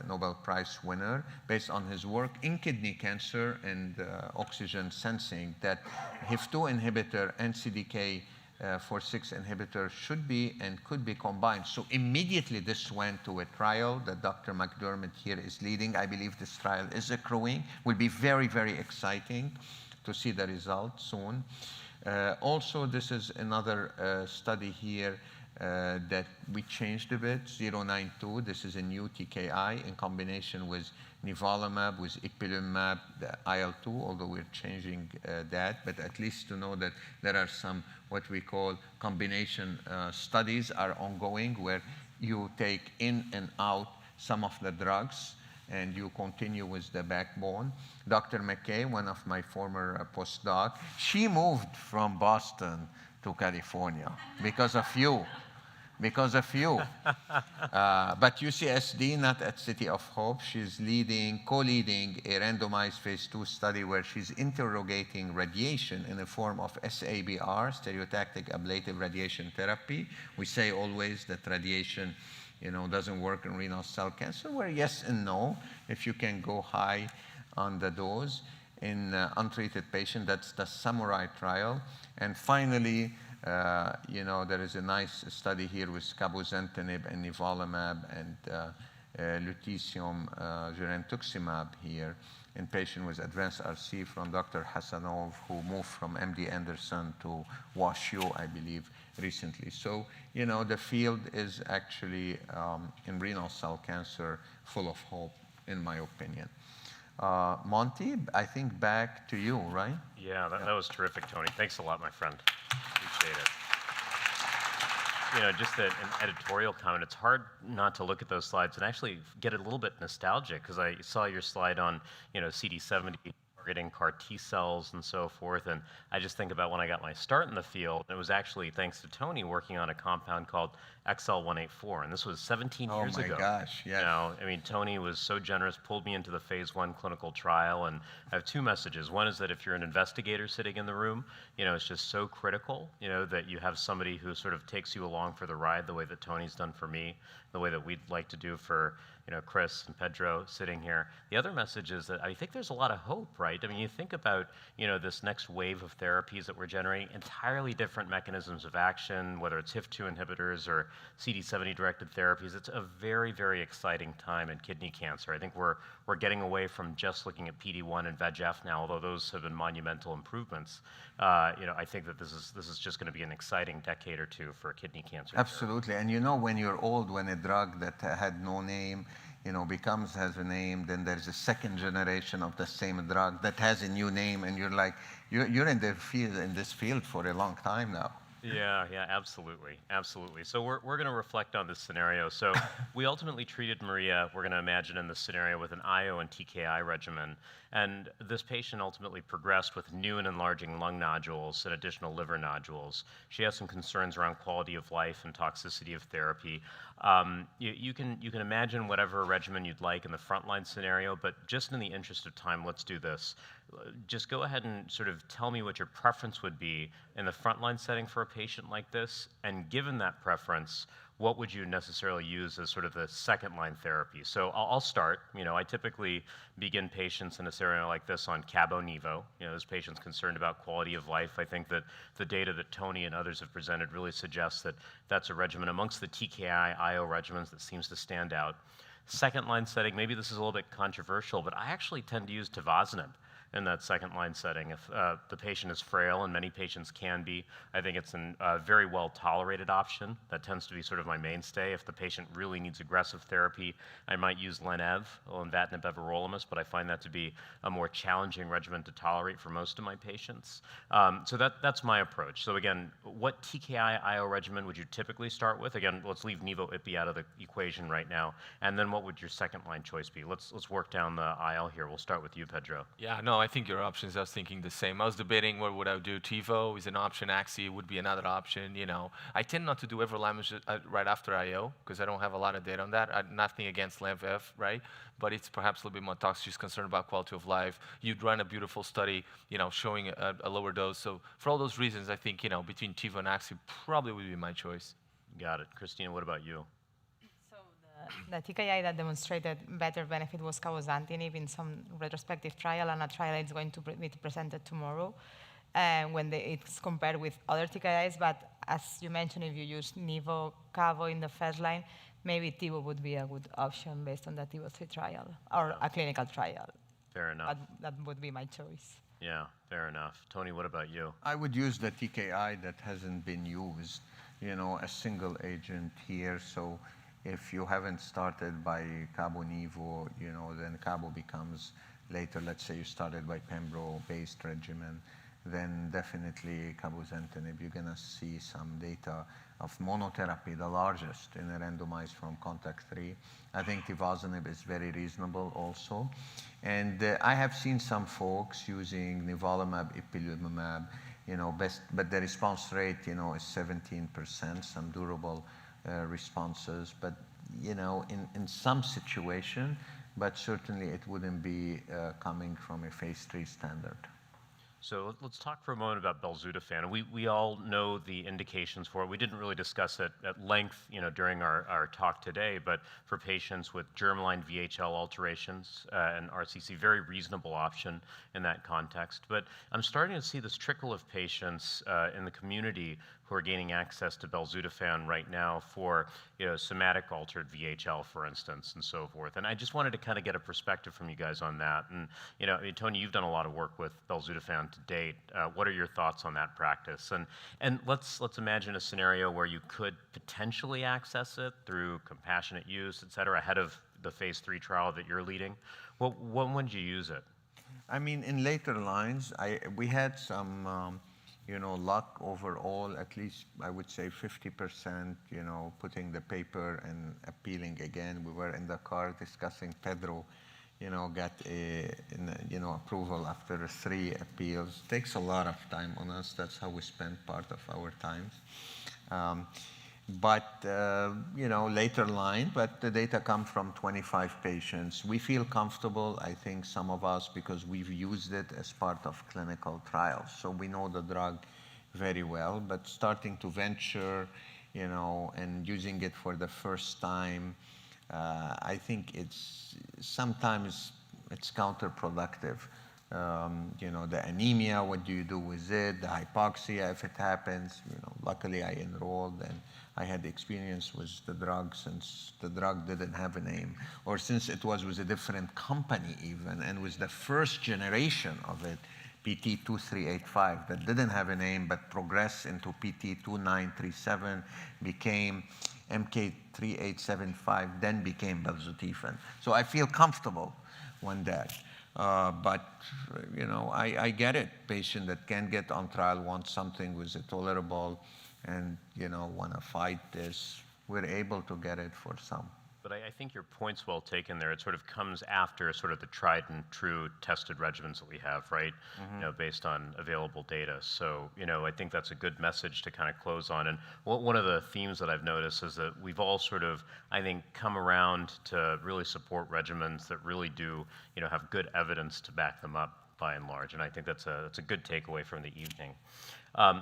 Nobel Prize winner, based on his work in kidney cancer and oxygen sensing, that HIF2 inhibitor and CDK4/6 inhibitor should be and could be combined. So immediately this went to a trial that Dr. McDermott here is leading. I believe this trial is accruing. Will be very, very exciting to see the results soon. Also, this is another study here that we changed a bit, 092. This is a new TKI in combination with nivolumab, with ipilimumab, the IL-2, although we're changing that, but at least to know that there are some what we call combination studies are ongoing where you take in and out some of the drugs and you continue with the backbone. Dr. McKay, one of my former postdoc, she moved from Boston to California because of you. Because of you. But UCSD, not at City of Hope, she's co-leading a randomized phase 2 study where she's interrogating radiation in the form of SABR, stereotactic ablative radiation therapy. We say always that radiation, doesn't work in renal cell cancer, where yes and no, if you can go high on the dose in untreated patients. That's the Samurai trial. And finally, there is a nice study here with cabozantinib and nivolumab and lutetium girentuximab here in patients with advanced RC from Dr. Hassanov, who moved from MD Anderson to WashU, I believe, recently. So, the field is actually in renal cell cancer full of hope, in my opinion. Monty, I think back to you, right? Yeah, that was terrific, Tony. Thanks a lot, my friend. Appreciate it. Just an editorial comment. It's hard not to look at those slides and actually get a little bit nostalgic, because I saw your slide on, CD70 targeting CAR T cells and so forth, and I just think about when I got my start in the field. It was actually thanks to Tony working on a compound called XL184, and this was 17 years ago. Oh my gosh, yes. Tony was so generous, pulled me into the phase 1 clinical trial, and I have two messages. One is that if you're an investigator sitting in the room, it's just so critical, that you have somebody who sort of takes you along for the ride, the way that Tony's done for me, the way that we'd like to do for Chris and Pedro sitting here. The other message is that I think there's a lot of hope, right? You think about, this next wave of therapies that we're generating, entirely different mechanisms of action, whether it's HIF2 inhibitors or CD70-directed therapies. It's a very, very exciting time in kidney cancer. I think we're getting away from just looking at PD-1 and VEGF now, although those have been monumental improvements. I think that this is just going to be an exciting decade or two for kidney cancer. Absolutely. And when you're old, when a drug that had no name, has a name, then there's a second generation of the same drug that has a new name, and you're like, you're in this field for a long time now. Yeah, absolutely. So we're going to reflect on this scenario. So we ultimately treated Maria, we're going to imagine in this scenario, with an IO and TKI regimen. And this patient ultimately progressed with new and enlarging lung nodules and additional liver nodules. She has some concerns around quality of life and toxicity of therapy. You can imagine whatever regimen you'd like in the frontline scenario, but just in the interest of time, let's do this. Just go ahead and sort of tell me what your preference would be in the frontline setting for a patient like this, and given that preference, what would you necessarily use as sort of the second line therapy? So I'll start. I typically begin patients in a scenario like this on Cabo-Nivo. This patient's concerned about quality of life. I think that the data that Tony and others have presented really suggests that that's a regimen amongst the TKI IO regimens that seems to stand out. Second line setting, maybe this is a little bit controversial, but I actually tend to use tivozanib in that second line setting. If the patient is frail, and many patients can be, I think it's a very well tolerated option. That tends to be sort of my mainstay. If the patient really needs aggressive therapy, I might use lenvatinib, everolimus, but I find that to be a more challenging regimen to tolerate for most of my patients. So that's my approach. So again, what TKI IO regimen would you typically start with? Again, let's leave Nivo-Ipi out of the equation right now. And then what would your second line choice be? Let's work down the aisle here. We'll start with you, Pedro. Yeah, no, I think your options, I was thinking the same. I was debating what would I do. TiVo is an option. Axi would be another option. I tend not to do everolimus right after IO because I don't have a lot of data on that. Nothing against lenvatinib, right? But it's perhaps a little bit more toxic. She's concerned about quality of life. You'd run a beautiful study, showing a lower dose. So for all those reasons, I think, between TiVo and Axi probably would be my choice. Got it. Christina, what about you? The TKI that demonstrated better benefit was cabozantinib in some retrospective trial, and a trial is going to be presented tomorrow when it's compared with other TKIs. But as you mentioned, if you use Nivo, Cabo in the first line, maybe Tivo would be a good option based on the Tivo-3 trial or a clinical trial. Fair enough. That would be my choice. Yeah, fair enough. Tony, what about you? I would use the TKI that hasn't been used. a single agent here. So if you haven't started by Cabo-Nivo, then Cabo becomes later. Let's say you started by Pembro-based regimen, then definitely cabozantinib, you're going to see some data of monotherapy, the largest in a randomized from CONTACT-3. I think tivozanib is very reasonable also. And I have seen some folks using nivolumab, ipilimumab, but the response rate, is 17%, some durable responses. But, in some situation, but certainly it wouldn't be coming from a phase 3 standard. So let's talk for a moment about belzutifan. We all know the indications for it. We didn't really discuss it at length, during our talk today, but for patients with germline VHL alterations and RCC, very reasonable option in that context. But I'm starting to see this trickle of patients in the community who are gaining access to belzutifan right now for somatic altered VHL, for instance, and so forth. And I just wanted to kind of get a perspective from you guys on that. And Tony, you've done a lot of work with belzutifan to date. What are your thoughts on that practice? And let's imagine a scenario where you could potentially access it through compassionate use, et cetera, ahead of the phase 3 trial that you're leading. When would you use it? I mean, in later lines, we had some luck overall, at least I would say 50%, putting the paper and appealing again. We were in the car discussing Pedro, got approval after 3 appeals. Takes a lot of time on us. That's how we spend part of our times. Later line, but the data come from 25 patients. We feel comfortable, I think some of us, because we've used it as part of clinical trials. So we know the drug very well, but starting to venture, and using it for the first time, I think sometimes it's counterproductive. The anemia, what do you do with it? The hypoxia, if it happens. Luckily I enrolled and I had experience with the drug since the drug didn't have a name, or since it was with a different company even, and was the first generation of it, PT2385, that didn't have a name but progressed into PT2937, became MK3875, then became belzutifan. So I feel comfortable on that. I get it. Patient that can get on trial wants something with a tolerable and, want to fight this. We're able to get it for some. But I think your point's well taken there. It sort of comes after sort of the tried and true tested regimens that we have, right? Mm-hmm. Based on available data. So, I think that's a good message to kind of close on. And one of the themes that I've noticed is that we've all sort of, I think, come around to really support regimens that really do, have good evidence to back them up by and large. And I think that's a good takeaway from the evening.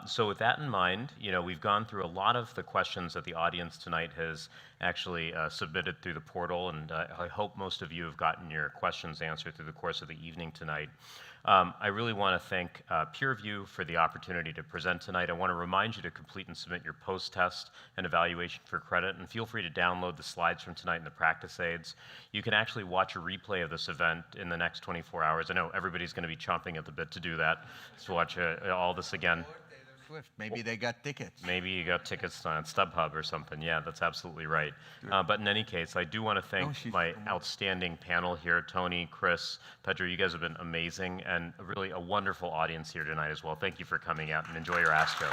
So with that in mind, we've gone through a lot of the questions that the audience tonight has actually submitted through the portal, and I hope most of you have gotten your questions answered through the course of the evening tonight. I really want to thank PeerView for the opportunity to present tonight. I want to remind you to complete and submit your post-test and evaluation for credit, and feel free to download the slides from tonight and the practice aids. You can actually watch a replay of this event in the next 24 hours. I know everybody's going to be chomping at the bit to do that, to watch all this again. Maybe they got tickets. Maybe you got tickets on StubHub or something. Yeah, that's absolutely right. But in any case, I do want to thank my outstanding panel here, Tony, Chris, Pedro. You guys have been amazing, and really a wonderful audience here tonight as well. Thank you for coming out, and enjoy your Astro.